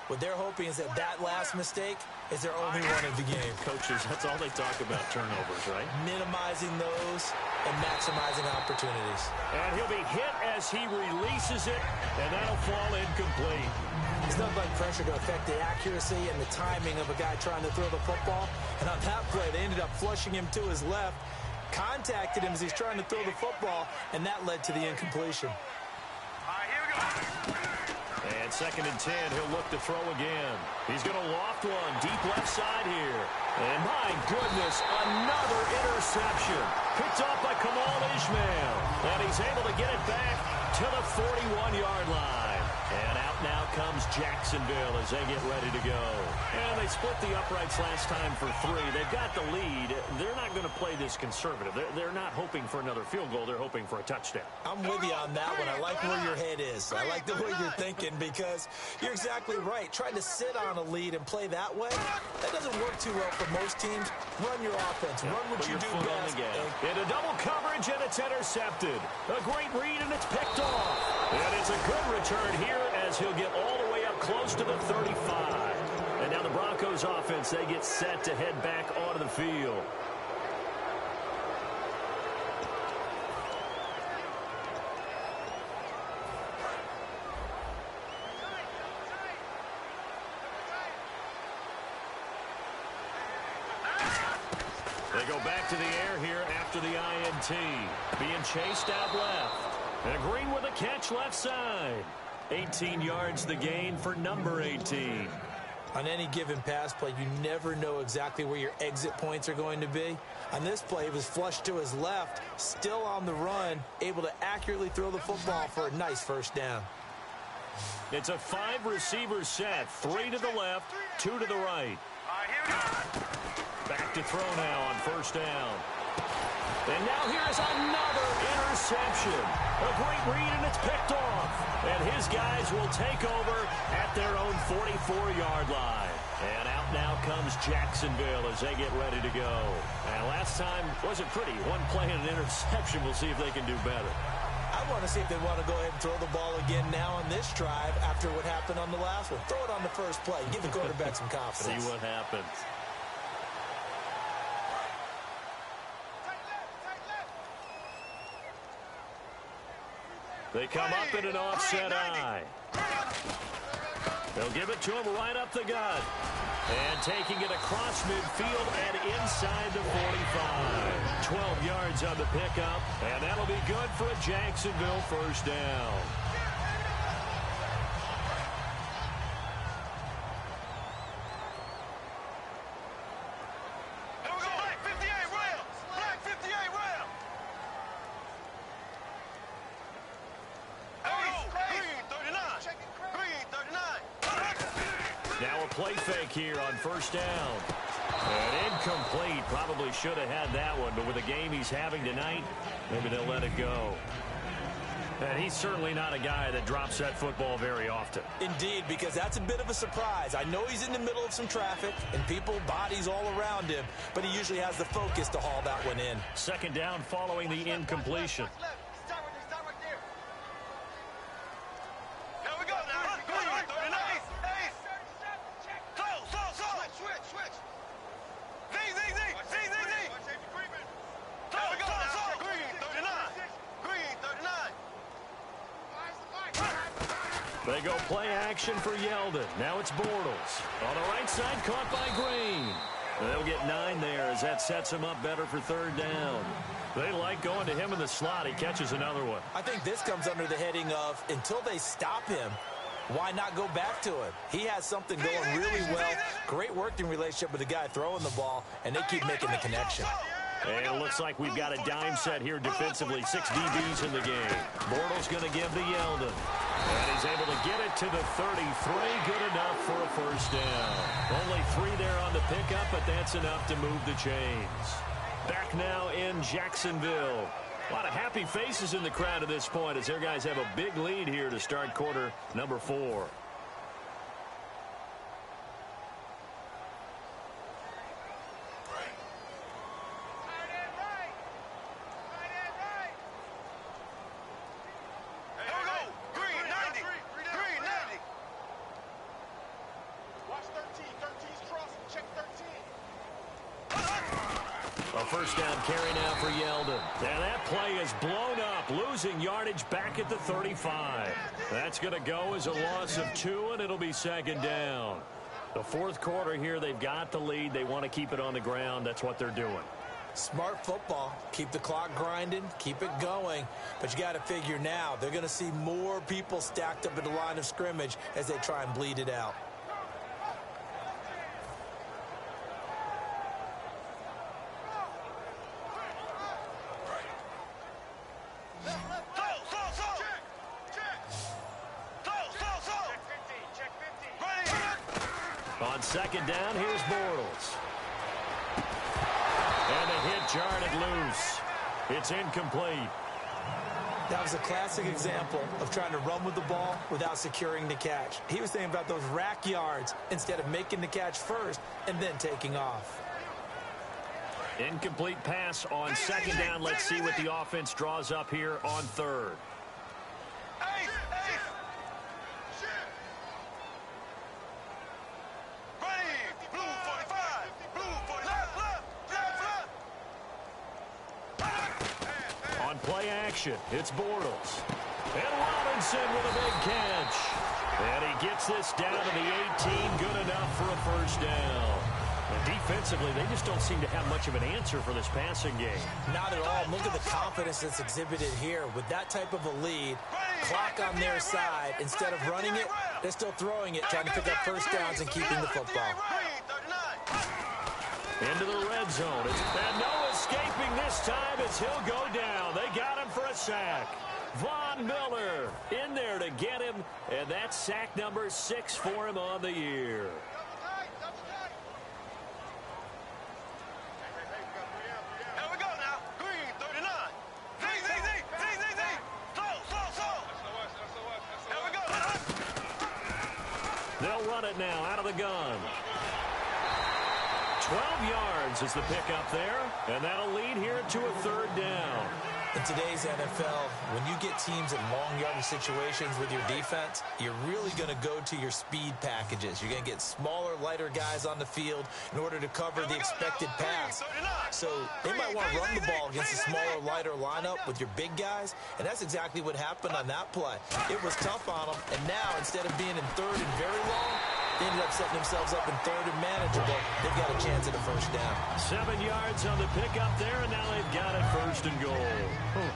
What they're hoping is that last mistake is their only one of the game. Coaches, that's all they talk about, turnovers, right? Minimizing those and maximizing opportunities. And he'll be hit as he releases it, and that'll fall incomplete. It's not like pressure to affect the accuracy and the timing of a guy trying to throw the football. And on that play, they ended up flushing him to his left, contacted him as he's trying to throw the football, and that led to the incompletion. All right, here we go. And second and 10, he'll look to throw again. He's going to loft one deep left side here. And my goodness, another interception. Picked off by Kamal Ishmael. And he's able to get it back to the 41-yard line. And out now comes Jacksonville as they get ready to go. And they split the uprights last time for 3. They've got the lead. They're not going to play this conservative. They're not hoping for another field goal. They're hoping for a touchdown. I'm with you on that one. I like where your head is. I like the way you're thinking because you're exactly right. Trying to sit on a lead and play that way, that doesn't work too well for most teams. Run your offense. Run what you do best. Into double coverage, and it's intercepted. A great read, and it's picked off. And it's a good return here as he'll get all the way up close to the 35. And now the Broncos offense, they get set to head back onto the field. They go back to the air here after the INT. Being chased out left. And Green with a catch left side. 18 yards the gain for number 18. On any given pass play, you never know exactly where your exit points are going to be. On this play, it was flushed to his left, still on the run, able to accurately throw the football for a nice first down. It's a 5-receiver set. 3 to the left, 2 to the right. Back to throw now on first down. And now here's another interception. A great read, and it's picked off. And his guys will take over at their own 44-yard line. And out now comes Jacksonville as they get ready to go. And last time wasn't pretty. One play and an interception. We'll see if they can do better. I want to see if they want to go ahead and throw the ball again now on this drive after what happened on the last one. Throw it on the first play. Give the quarterback some confidence. See what happens. They come up in an offset eye. They'll give it to him right up the gut. And taking it across midfield and inside the 45. 12 yards on the pickup. And that'll be good for a Jacksonville first down. Play fake here on first down. And incomplete. Probably should have had that one, but with the game he's having tonight, maybe they'll let it go. And he's certainly not a guy that drops that football very often. Indeed, because that's a bit of a surprise. I know he's in the middle of some traffic and people, bodies all around him, but he usually has the focus to haul that one in. Second down following the incompletion. They go play action for Yeldon. Now it's Bortles. On the right side, caught by Green. They'll get 9 there as that sets him up better for third down. They like going to him in the slot. He catches another one. I think this comes under the heading of until they stop him, why not go back to him? He has something going really well. Great working relationship with the guy throwing the ball, and they keep making the connection. And it looks like we've got a dime set here defensively. 6 DBs in the game. Bortles going to give to Yeldon. And he's able to get it to the 33. Good enough for a first down. Only 3 there on the pickup, but that's enough to move the chains. Back now in Jacksonville. A lot of happy faces in the crowd at this point as their guys have a big lead here to start quarter number 4. First down carry now for Yeldon. And that play is blown up, losing yardage back at the 35. That's going to go as a loss of 2, and it'll be second down. The fourth quarter here, they've got the lead. They want to keep it on the ground. That's what they're doing. Smart football. Keep the clock grinding. Keep it going. But you got to figure now, they're going to see more people stacked up at the line of scrimmage as they try and bleed it out. On second down, here's Bortles. And a hit jarred it loose. It's incomplete. That was a classic example of trying to run with the ball without securing the catch. He was thinking about those rack yards instead of making the catch first and then taking off. Incomplete pass on second down. Let's see what the offense draws up here on third. action. It's Bortles. And Robinson with a big catch. And he gets this down to the 18. Good enough for a first down. And defensively, they just don't seem to have much of an answer for this passing game. Not at all. Look at the confidence that's exhibited here. With that type of a lead, clock on their side, instead of running it, they're still throwing it, trying to pick up first downs and keeping the football. Into the red zone. And no escaping this time as he'll go down. They got him for a sack. Von Miller in there to get him, and that's sack number 6 for him on the year. Here we go now. Green, 39. Slow. Here we go. They'll run it now out of the gun. 12 yards is the pickup there, and that'll lead here to a third down. In today's NFL, when you get teams in long yardage situations with your defense, you're really going to go to your speed packages. You're going to get smaller, lighter guys on the field in order to cover the expected pass. So they might want to run the ball against a smaller, lighter lineup with your big guys, and that's exactly what happened on that play. It was tough on them, and now instead of being in third and very long, they ended up setting themselves up in third and manageable. They've got a chance at a first down. 7 yards on the pickup there, and now they've got it first and goal.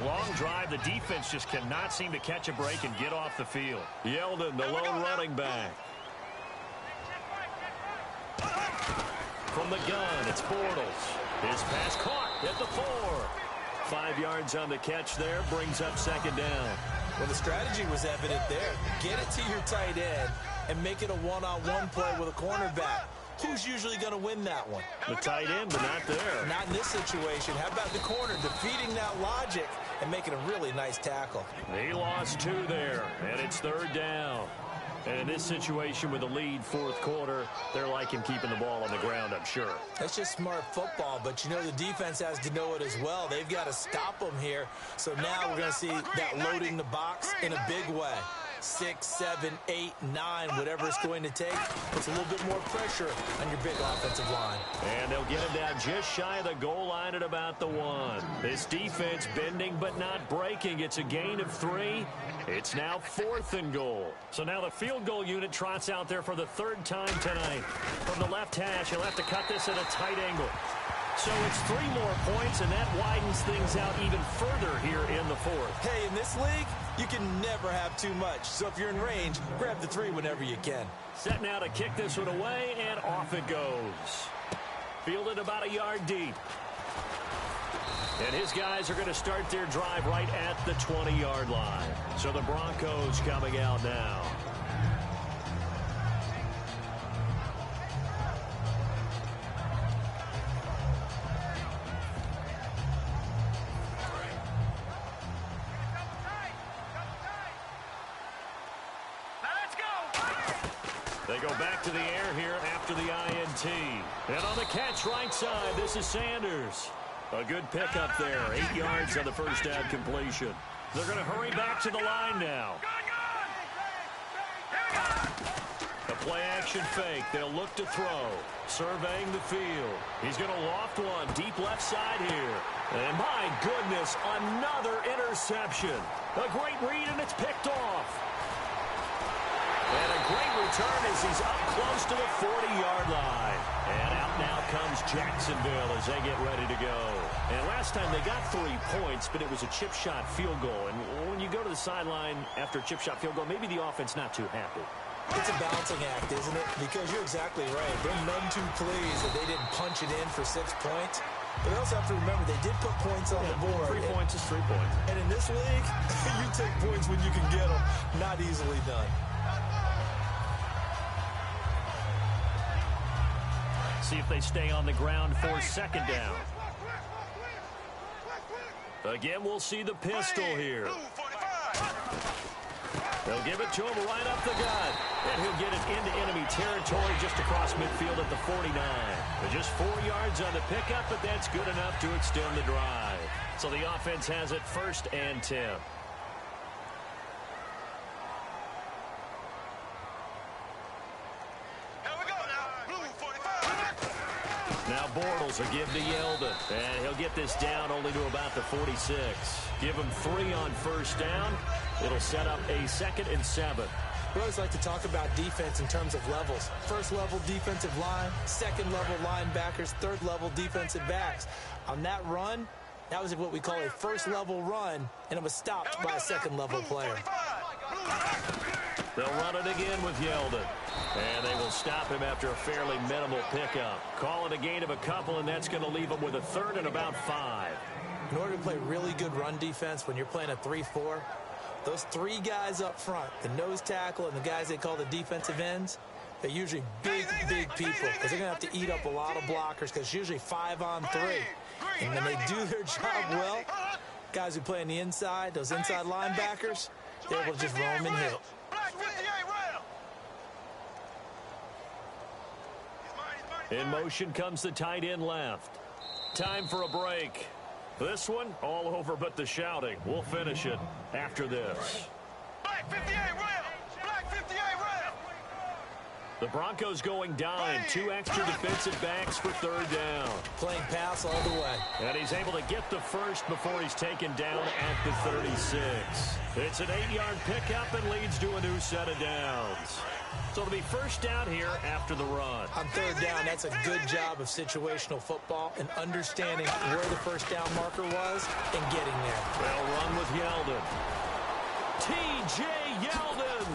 Long drive. The defense just cannot seem to catch a break and get off the field. Yeldon, the lone running back. From the gun, it's Bortles. His pass caught at the 4. 5 yards on the catch there, brings up second down. Well, the strategy was evident there. Get it to your tight end and make it a one-on-one play with a cornerback. Who's usually going to win that one? The tight end, but not there. Not in this situation. How about the corner defeating that logic and making a really nice tackle? He lost 2 there, and it's third down. And in this situation with a lead fourth quarter, they're liking keeping the ball on the ground, I'm sure. That's just smart football, but you know the defense has to know it as well. They've got to stop them here. So now we're going to see that loading the box in a big way. 6, 7, 8, 9, whatever it's going to take, puts a little bit more pressure on your big offensive line. And they'll get him down just shy of the goal line at about the 1. This defense bending but not breaking. It's a gain of 3. It's now 4th and goal. So now the field goal unit trots out there for the 3rd time tonight. From the left hash, he'll have to cut this at a tight angle. So it's 3 more points, and that widens things out even further here in the 4th. Hey, in this league, you can never have too much. So if you're in range, grab the 3 whenever you can. Set now to kick this one away, and off it goes. Fielded about a yard deep. And his guys are going to start their drive right at the 20-yard line. So the Broncos coming out now. They go back to the air here after the INT. And on the catch right side, this is Sanders. A good pickup there. 8 yards on the first down completion. They're going to hurry back to the line now. A play-action fake. They'll look to throw. Surveying the field. He's going to loft one. Deep left side here. And my goodness, another interception. A great read, and it's picked off. And a great return as he's up close to the 40-yard line. And out now comes Jacksonville as they get ready to go. And last time they got 3 points, but it was a chip shot field goal. And when you go to the sideline after a chip shot field goal, maybe the offense not too happy. It's a balancing act, isn't it? Because you're exactly right. They're none too pleased that they didn't punch it in for 6 points. But they also have to remember they did put points on the board. 3 points is 3 points. And in this league, you take points when you can get them. Not easily done. See if they stay on the ground for second down. Again, we'll see the pistol here. They'll give it to him right up the gut. And he'll get it into enemy territory just across midfield at the 49. Just 4 yards on the pickup, but that's good enough to extend the drive. So the offense has it 1st and 10. Now Bortles will give to Yeldon, and he'll get this down only to about the 46. Give him 3 on first down. It'll set up a 2nd and 7. We always like to talk about defense in terms of levels. First level defensive line, second level linebackers, third level defensive backs. On that run, that was what we call a first level run, and it was stopped by a second level player. They'll run it again with Yeldon. And they will stop him after a fairly minimal pickup. Call it a gain of a couple, and that's going to leave him with a 3rd and about 5. In order to play really good run defense when you're playing a 3-4, those 3 guys up front, the nose tackle and the guys they call the defensive ends, they're usually big people because they're going to have to eat up a lot of blockers because it's usually 5 on 3. And when they do their job well, guys who play on the inside, those inside linebackers, they're able to just roam and hit. In motion comes the tight end left. Time for a break. This one, all over but the shouting. We'll finish it after this. Black 58 rail! Black 58 rail! The Broncos going dime. 2 extra defensive backs for 3rd down. Playing pass all the way. And he's able to get the first before he's taken down at the 36. It's an 8-yard pickup and leads to a new set of downs. So it'll be first down here after the run. On 3rd down, that's a good job of situational football and understanding where the first down marker was and getting there. They'll run with Yeldon. T.J. Yeldon.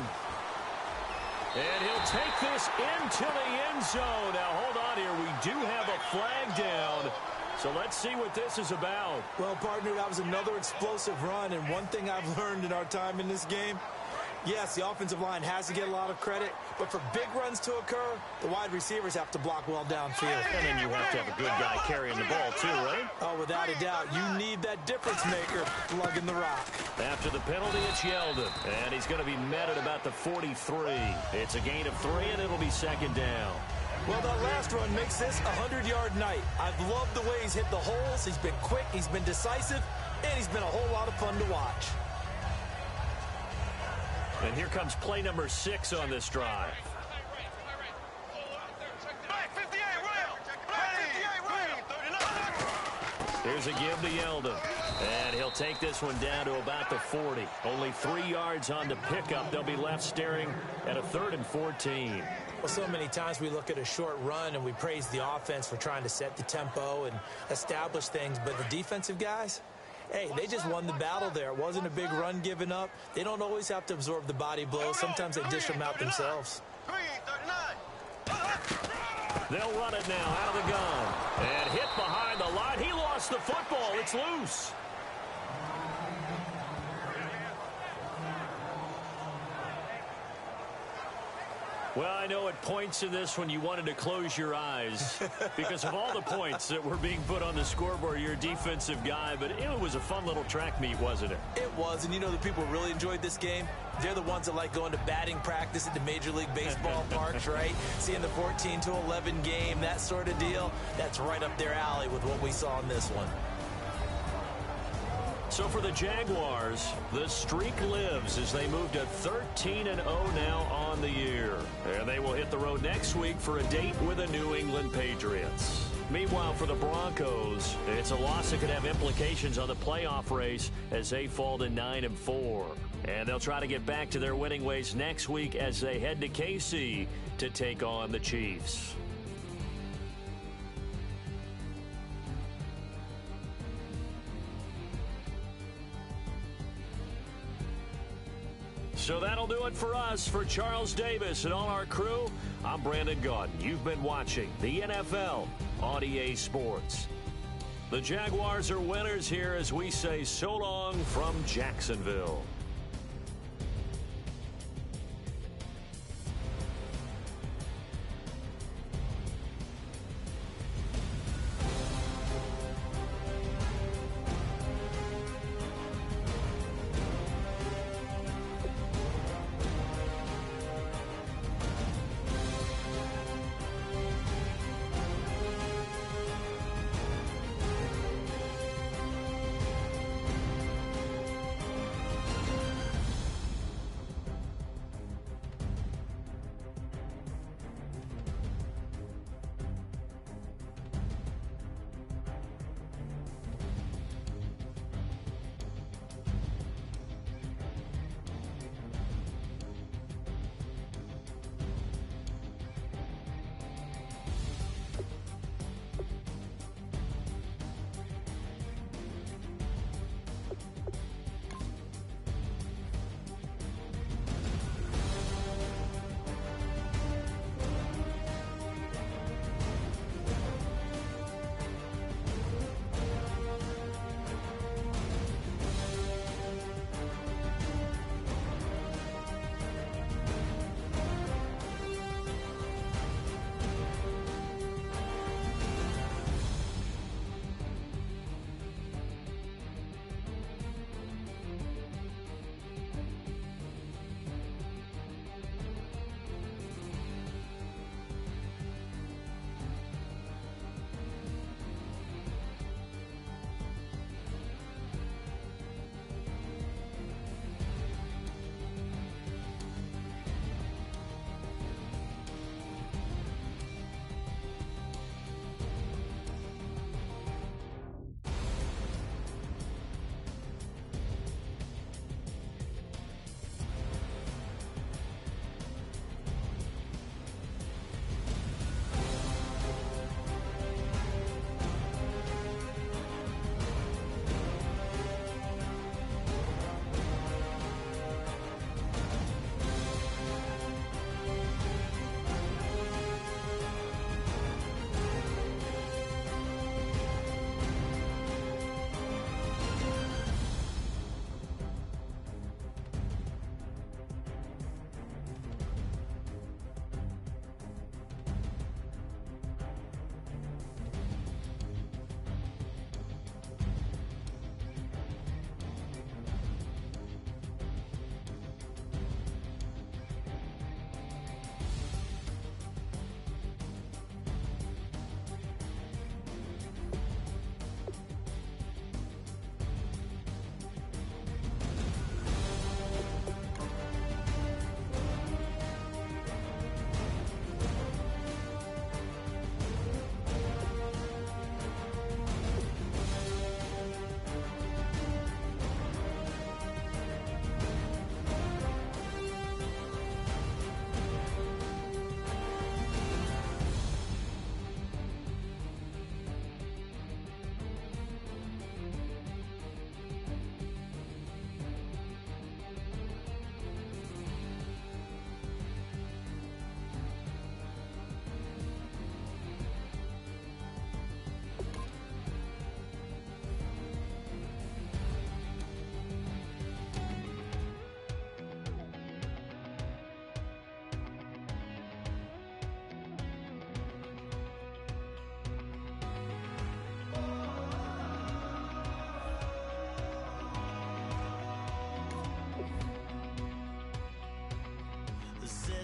And he'll take this into the end zone. Now, hold on here. We do have a flag down. So let's see what this is about. Well, partner, that was another explosive run. And one thing I've learned in our time in this game, yes, the offensive line has to get a lot of credit, but for big runs to occur, the wide receivers have to block well downfield. And then you have to have a good guy carrying the ball too, right? Oh, without a doubt. You need that difference maker lugging the rock. After the penalty, it's Yeldon, and he's going to be met at about the 43. It's a gain of 3, and it'll be 2nd down. Well, that last run makes this a 100-yard night. I've loved the way he's hit the holes. He's been quick, he's been decisive, and he's been a whole lot of fun to watch. And here comes play number 6 on this drive. Black 58 rail! Black 58 rail! 39! Here's a give to Yeldon. And he'll take this one down to about the 40. Only 3 yards on the pickup. They'll be left staring at a 3rd and 14. Well, so many times we look at a short run and we praise the offense for trying to set the tempo and establish things, but the defensive guys, hey, they just won the battle there. It wasn't a big run given up. They don't always have to absorb the body blows. Sometimes they dish them out themselves. Green 39! They'll run it now out of the gun. And hit behind the line. He lost the football. It's loose. Well, I know at points in this one you wanted to close your eyes because of all the points that were being put on the scoreboard. You're a defensive guy, but it was a fun little track meet, wasn't it? It was, and you know the people who really enjoyed this game? They're the ones that like going to batting practice at the Major League Baseball parks, right? Seeing the 14-11 game, that sort of deal. That's right up their alley with what we saw in this one. So for the Jaguars, the streak lives as they move to 13-0 now on the year. And they will hit the road next week for a date with the New England Patriots. Meanwhile, for the Broncos, it's a loss that could have implications on the playoff race as they fall to 9-4. And they'll try to get back to their winning ways next week as they head to KC to take on the Chiefs. So that'll do it for us. For Charles Davis and all our crew, I'm Brandon Gaudin. You've been watching the NFL on EA Sports. The Jaguars are winners here as we say so long from Jacksonville.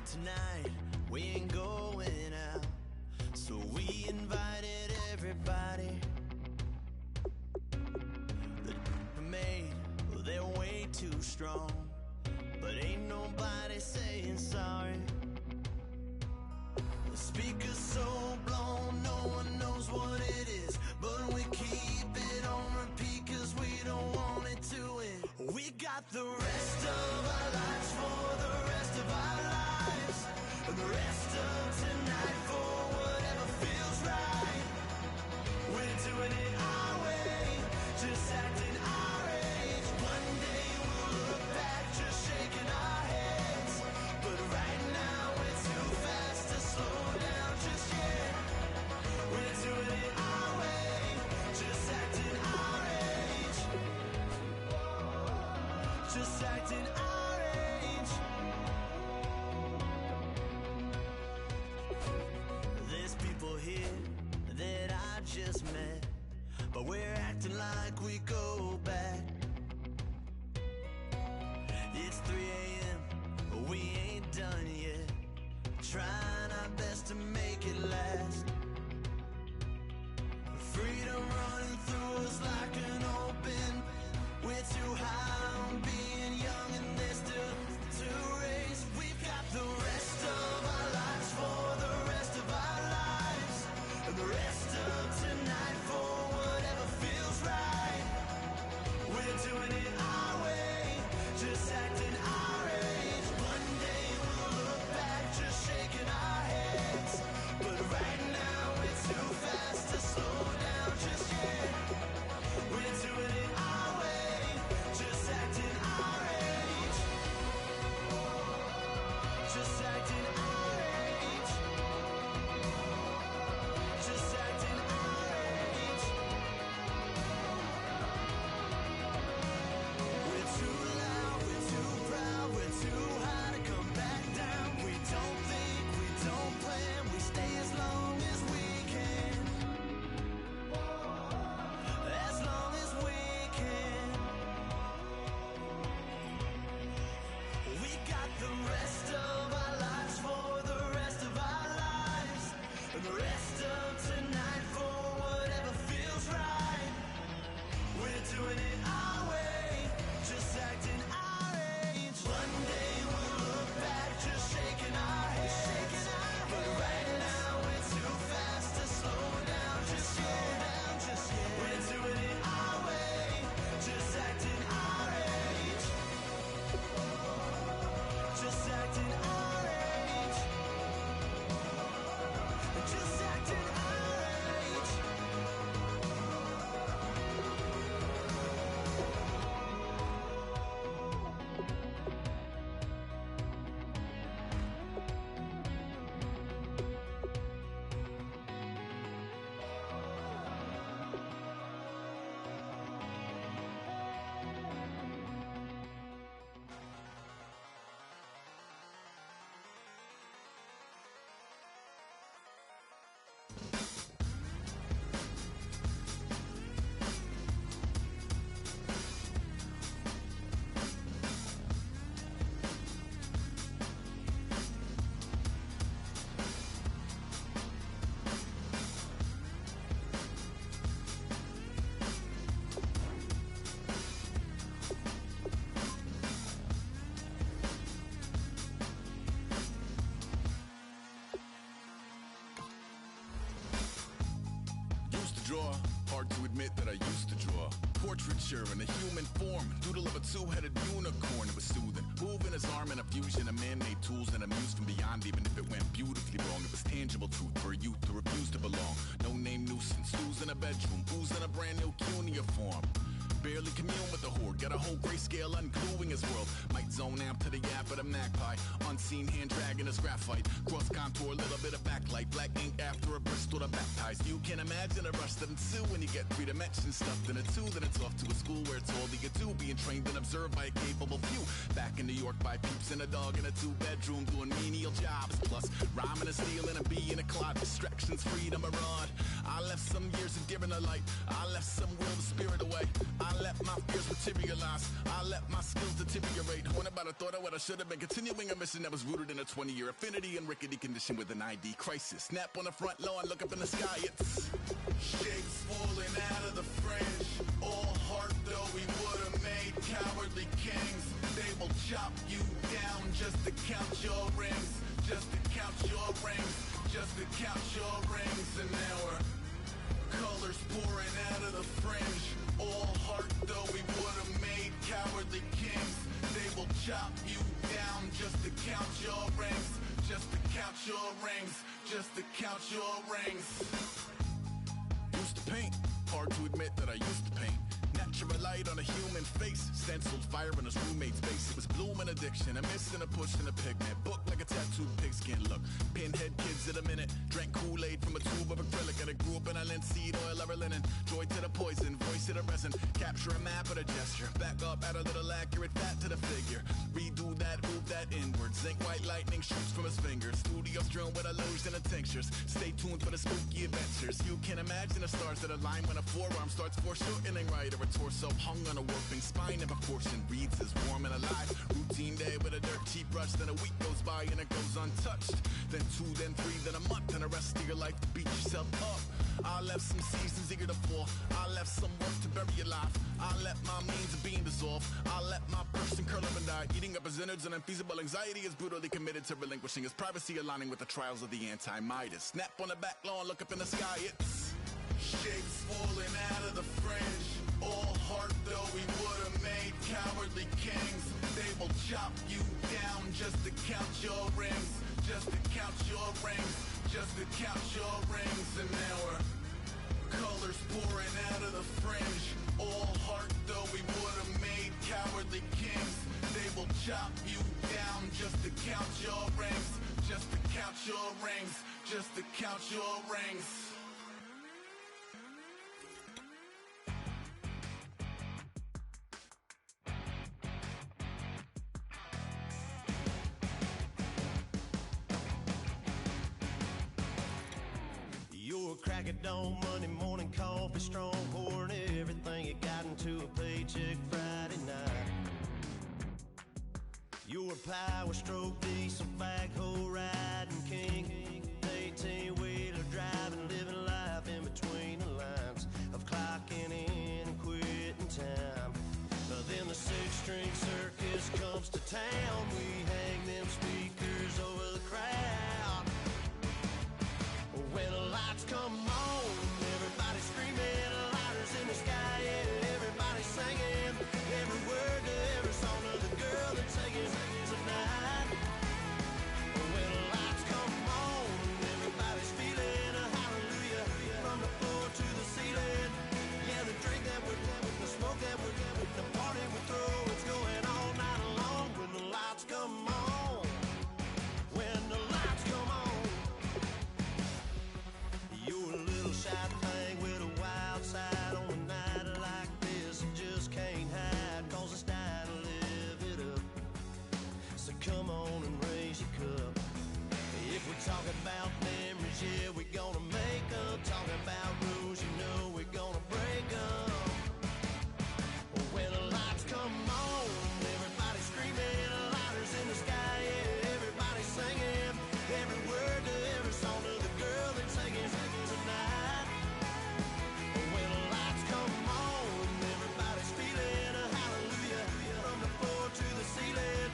But tonight, we ain't going out. So we invited everybody. The made, well, they're way too strong. But ain't nobody saying sorry. The speaker's so blown, no one knows what it is. But we keep it on repeat cause we don't want it to end. We got the rest of our lives for the rest of our lives. And the rest of tonight for whatever feels right. We're doing it our way, just acting our age. One day we'll look back just shaking our heads. But right now we're too fast to slow down just yet. We're doing it our way, just acting our age. Just acting our age. There's people here that I just met, but we're acting like we go back. It's 3 a.m., but we ain't done yet. Trying our best to make it last. Freedom running through us like an open. We're too high on being young and there's still to race. We've got the rest of our lives for the rest of our lives. And the rest of tonight for whatever feels right. We're doing it our way, just acting our age. One day we'll look back just shaking our heads. But right now we're too fast to slow down just yet. We're doing it our way, just acting our age. Just acting our age. Just acting our age. We're too loud, we're too proud, we're too high to come back down. We don't think, we don't plan, we stay as long as we can. As long as we can. We got the rest of our lives for the rest of our lives. And the rest of tonight for whatever feels right. We're doing it our way, just acting our age. One day we'll look back just shaking our heads. But right now we're too fast to slow down just yet. We're doing it our way, just acting our age. Just acting our age. Just acting our age. Used to draw, hard to admit that I used to draw. Portraiture in a human form, doodle of a two-headed unicorn. It was soothing, moving his arm in a fusion of man-made tools and amused from beyond. Even if it went beautifully wrong, it was tangible truth for a youth to refuse to belong. No name nuisance, stools in a bedroom, booze in a brand new cuneiform. Barely commune with the horde, got a whole grayscale ungluing his world. Might zone amp to the yap of the magpie, unseen hand dragging his graphite. Cross contour, little bit of backlight, black ink after a Bristol to baptize. You can imagine a rush that ensue when you get 3 dimensions stuffed in a 2. Then it's off to a school where it's all you get to, being trained and observed by a capable few. Back in New York by peeps and a dog in a 2-bedroom doing menial jobs. Plus rhyming and stealing a bee in a clot, distractions, freedom, a rod. I left some years of giving a light, I left some will the spirit away. I let my fears materialize, I let my skills deteriorate. When about a thought of what I should have been, continuing a mission that was rooted in a 20-year affinity and rickety condition with an ID crisis. Snap on the front lawn, look up in the sky, it's shapes falling out of the fringe. All heart though we would have made cowardly kings. They will chop you down just to count your rings. Just to count your rings. Just to count your rings. And now we're colors pouring out of the fringe. All heart though we would have made cowardly kings. They will chop you down just to count your rings. Just to count your rings. Just to count your rings. Used to paint, hard to admit that I used to paint. Natural light on a human face, stenciled fire in his roommate's face. It was bloom and addiction, a miss and a push and a pigment. Book like a tattooed pigskin look. Pinhead kids in a minute, drank Kool-Aid from a tube of acrylic. And I grew up in a linseed oil ever linen. Joy to the poison, voice to the resin. Capture a map of a gesture. Back up, add a little accurate fat to the figure. Redo that, move that inward. Zinc white lightning shoots from his fingers. Studio strewn with illusion and tinctures. Stay tuned for the spooky adventures. You can imagine the stars that align when a forearm starts foreshortening right. Or a torso hung on a warping spine of a portion reads as warm and alive. Routine day with a dirty brush. Then a week goes by and it goes untouched. Then 2, then 3, then a month, and the rest of your life to beat yourself up. I left some seasons eager to fall. I left some work to bury your life. I let my means of being dissolve. I let my person curl up and die. Eating up his innards and unfeasible anxiety is brutally committed to relinquishing his privacy, aligning with the trials of the anti-Midas. Snap on the back lawn, look up in the sky, it's shapes falling out of the fringe. All heart though we would have made cowardly kings. They will chop you down just to count your rings. Just to count your rings. Just to count your rings. And now we're colors pouring out of the fringe. All heart though we would have made cowardly kings. They will chop you down just to count your rings. Just to count your rings. Just to count your rings. Your crack of dawn, Monday morning coffee, strong pouring everything you got into a paycheck Friday night. Your power stroke, diesel backhoe riding king, 18-wheeler driving, living life in between the lines of clocking in and quitting time. But then the six-string circus comes to town. We hang them speakers over the crowd. When the lights come on, everybody's screaming, lighters in the sky, yeah, everybody's singing every word to every song of the girl they're taking tonight. When the lights come on, everybody's feeling a hallelujah from the floor to the ceiling. Yeah, the drink that we're having, the smoke that we're having, the party we throw, it's going all night long. When the lights come on, when the lights come on. You're a little shy thing with a wild side on a night like this. You just can't hide, cause it's time to live it up. So come on and raise your cup. If we're talking about memories, yeah, we're gonna make up. Talking about rules, you know we're gonna break up. When the lights come on, everybody's screaming, lighters in the sky, yeah, everybody's singing every word to every song of the girl they're taking tonight. When the lights come on, everybody's feeling a hallelujah from the floor to the ceiling.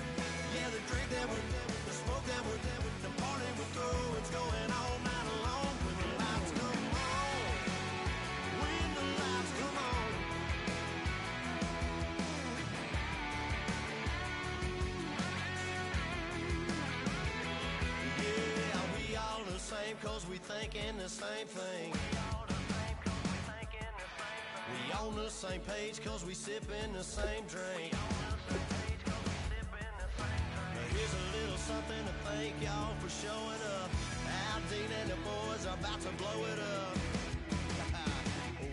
Yeah, the drink that we're having, the smoke that we're having, the party we throw, it's going all night long. When the lights come on, when the lights come on. Yeah, we all the same cause we thinking the same thing. We on the same page cause we sipping the same drink. Now here's a little something to thank y'all for showing up. Al Dean and the boys are about to blow it up.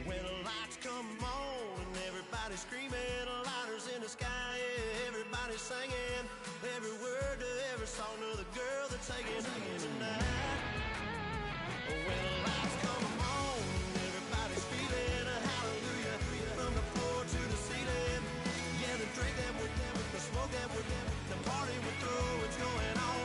When the lights come on and everybody's screaming, lighters in the sky, yeah, everybody's singing every word to every song of the girl they're taking tonight. When the lights come on, everybody's feeling a hallelujah from the floor to the ceiling. Yeah, the drink that we're having, the smoke that we're having, the party we throw, it's going on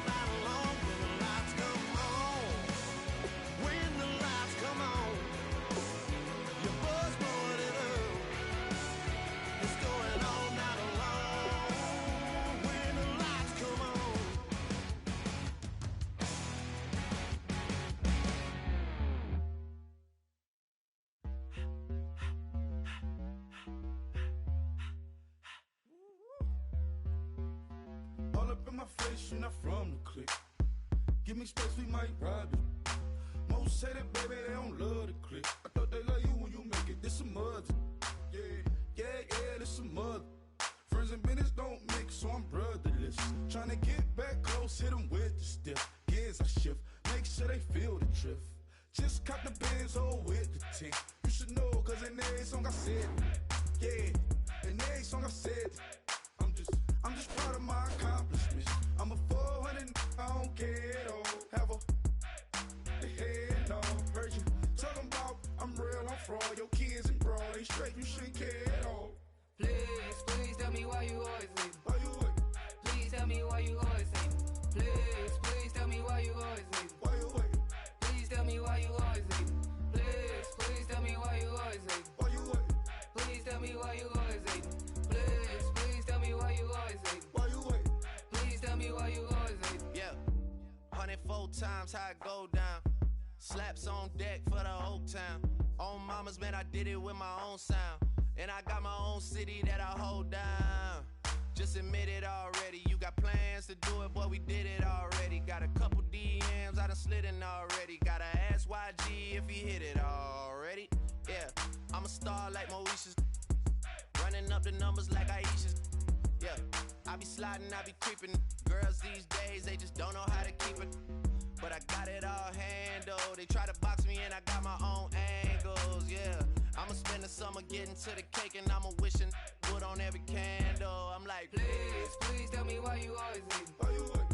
my face, you're not from the clique. Give me space, we might rob it. Most say that, baby, they don't love the clique. I thought they love you when you make it. This a mother. Yeah, this a mother. Friends and business don't mix, so I'm brotherless. Tryna get back close, hit them with the stiff. Gears I shift, make sure they feel the drift. Just caught the Benz, oh, with the 10. You should know, cause in every song I said, yeah, in every song I said, I'm just proud of my accomplishments. I'm a 400, I don't care at all. Have a head on. Heard you talking about I'm real, I'm fraud. Your kids and broad, they straight, you shouldn't care at all. Please tell me why you always leave. Why you wait? Please tell me why you always leave. Please tell me why you always leave. Why you wait? Please tell me why you always leave. Please tell me why you always leave. Why you wait? Please tell me why you always leave. Please tell me why you always leave. Why you wait? Please tell me why you always leave. Yeah, 104 times how it go down. Slaps on deck for the whole town. On mamas, man, I did it with my own sound. And I got my own city that I hold down. Just admit it already. You got plans to do it, boy, we did it already. Got a couple DMs, I done slid in already. Gotta ask YG if he hit it already. Yeah, I'm a star like Moesha's. Running up the numbers like Aisha's. Yeah, I be sliding, I be creeping. Girls these days, they just don't know how to keep it. But I got it all handled. They try to box me and I got my own angles, yeah. I'ma spend the summer getting to the cake and I'ma wishing wood on every candle. I'm like, please tell me why you always leave. Why you wait?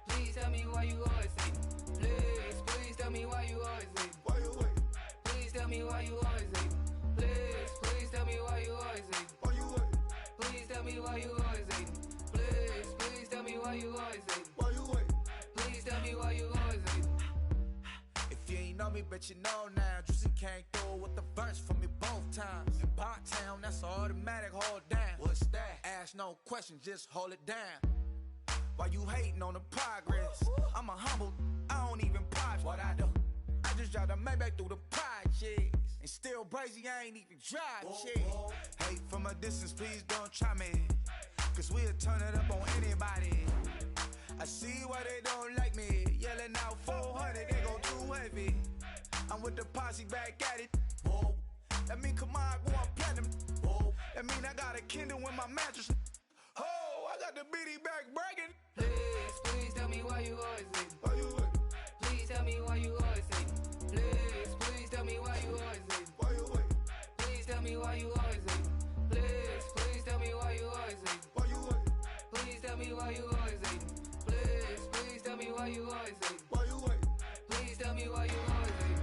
Please tell me why you always leave. Please tell me why you always leave. Why you wait? Please tell me why you always leave. Please tell me why you always leave. Why you wait? Please tell me why you always leave. Please tell me why you always leave. Why you wait? Please tell me why you always leave. If you ain't know me, bet you know now. Juicy came through with the verse for me both times. In Parktown, that's automatic, hold down. What's that? Ask no question, just hold it down. Why you hating on the progress? I'm a humble, I don't even pop what I do. I just drive the Maybach through the projects. And still brazy, I ain't even drive shit. Hate from a distance, please don't try me. Cause we'll turn it up on anybody. I see why they don't like me. Yelling out 400, they go too heavy. I'm with the posse back at it. Whoa. That mean come on, go on platinum. Whoa. That mean I got a Kindle in my mattress. Oh, I got the BD back bragging. Please tell me why you always leave. Why you wait? Please tell me why you always leave. Please tell me why you always leave. Why you wait? Please tell me why you always leave. Please tell me why you always leave. Why you wait? Please tell me why you always leave. Please tell me why you always leave. Why you wait? Please tell me why you always leave.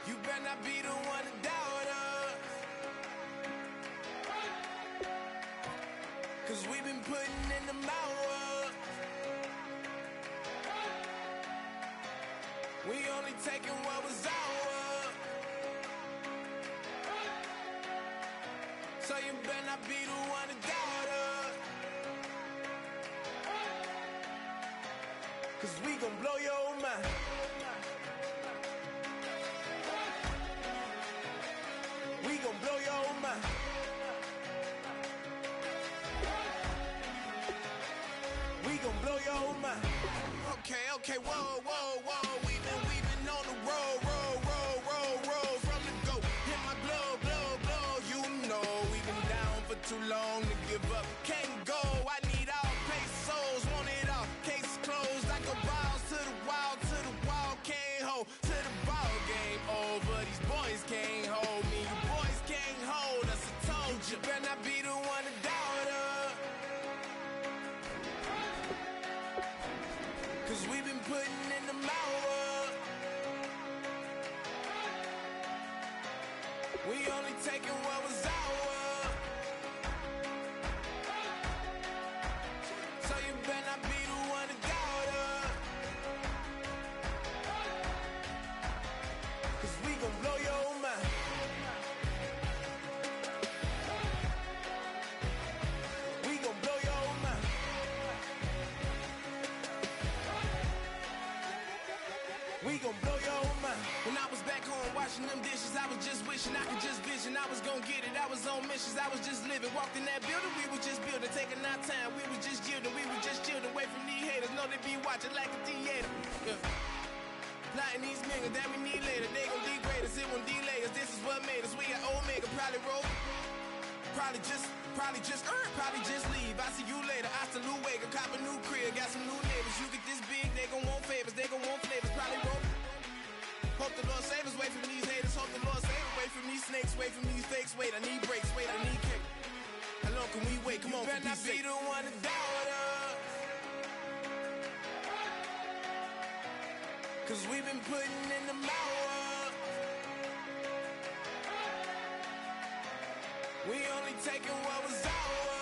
you better not be the one to doubt us. Cause we've been putting in the hours. We only taking what was ours. So you better not be the one to doubt us. Cause we gon' blow your mind. We gon' blow your mind. We gon' blow your mind. Okay, whoa. We've been on the road from the go. Hit my blow. You know we've been down for too long to give up. Can't go. I need all pesos, want it all. Case closed. I go balls to the wall. Can't hold to the ball game over. These boys can't hold me. You boys can't hold us. I told you. Better not be the one to doubt us. Cause we've been putting in the hours. We only taking what was ours. So you better not be the one to doubt us. Cause we gon' blow your mind. We gon' blow your mind. We gon' blow your mind. When I was was just wishing I could just vision. I was gonna get it, I was on missions, I was just living. Walked in that building, we was just building, taking our time. We was just yielding, we was just chilling away from these haters. Know they be watching like a theater. Yeah. Plotting these niggas that we need later. They gon' degrade us, it won't delay us. This is what made us. We got Omega, probably roll. Probably just leave. I see you later. I salute Wake, cop a new crib, got some new neighbors. You get this big, they gon' want favors, they gon' want flavors. Probably roll. Hope the Lord save us, wait from these haters. Hope the Lord save us, wait from these snakes, wait from these fakes. Wait, I need breaks, wait, I need cake. How long can we wait? Come on, for peace sake. You better not be the one to doubt us. Cause we've been putting in the mouth. We only taking what was ours.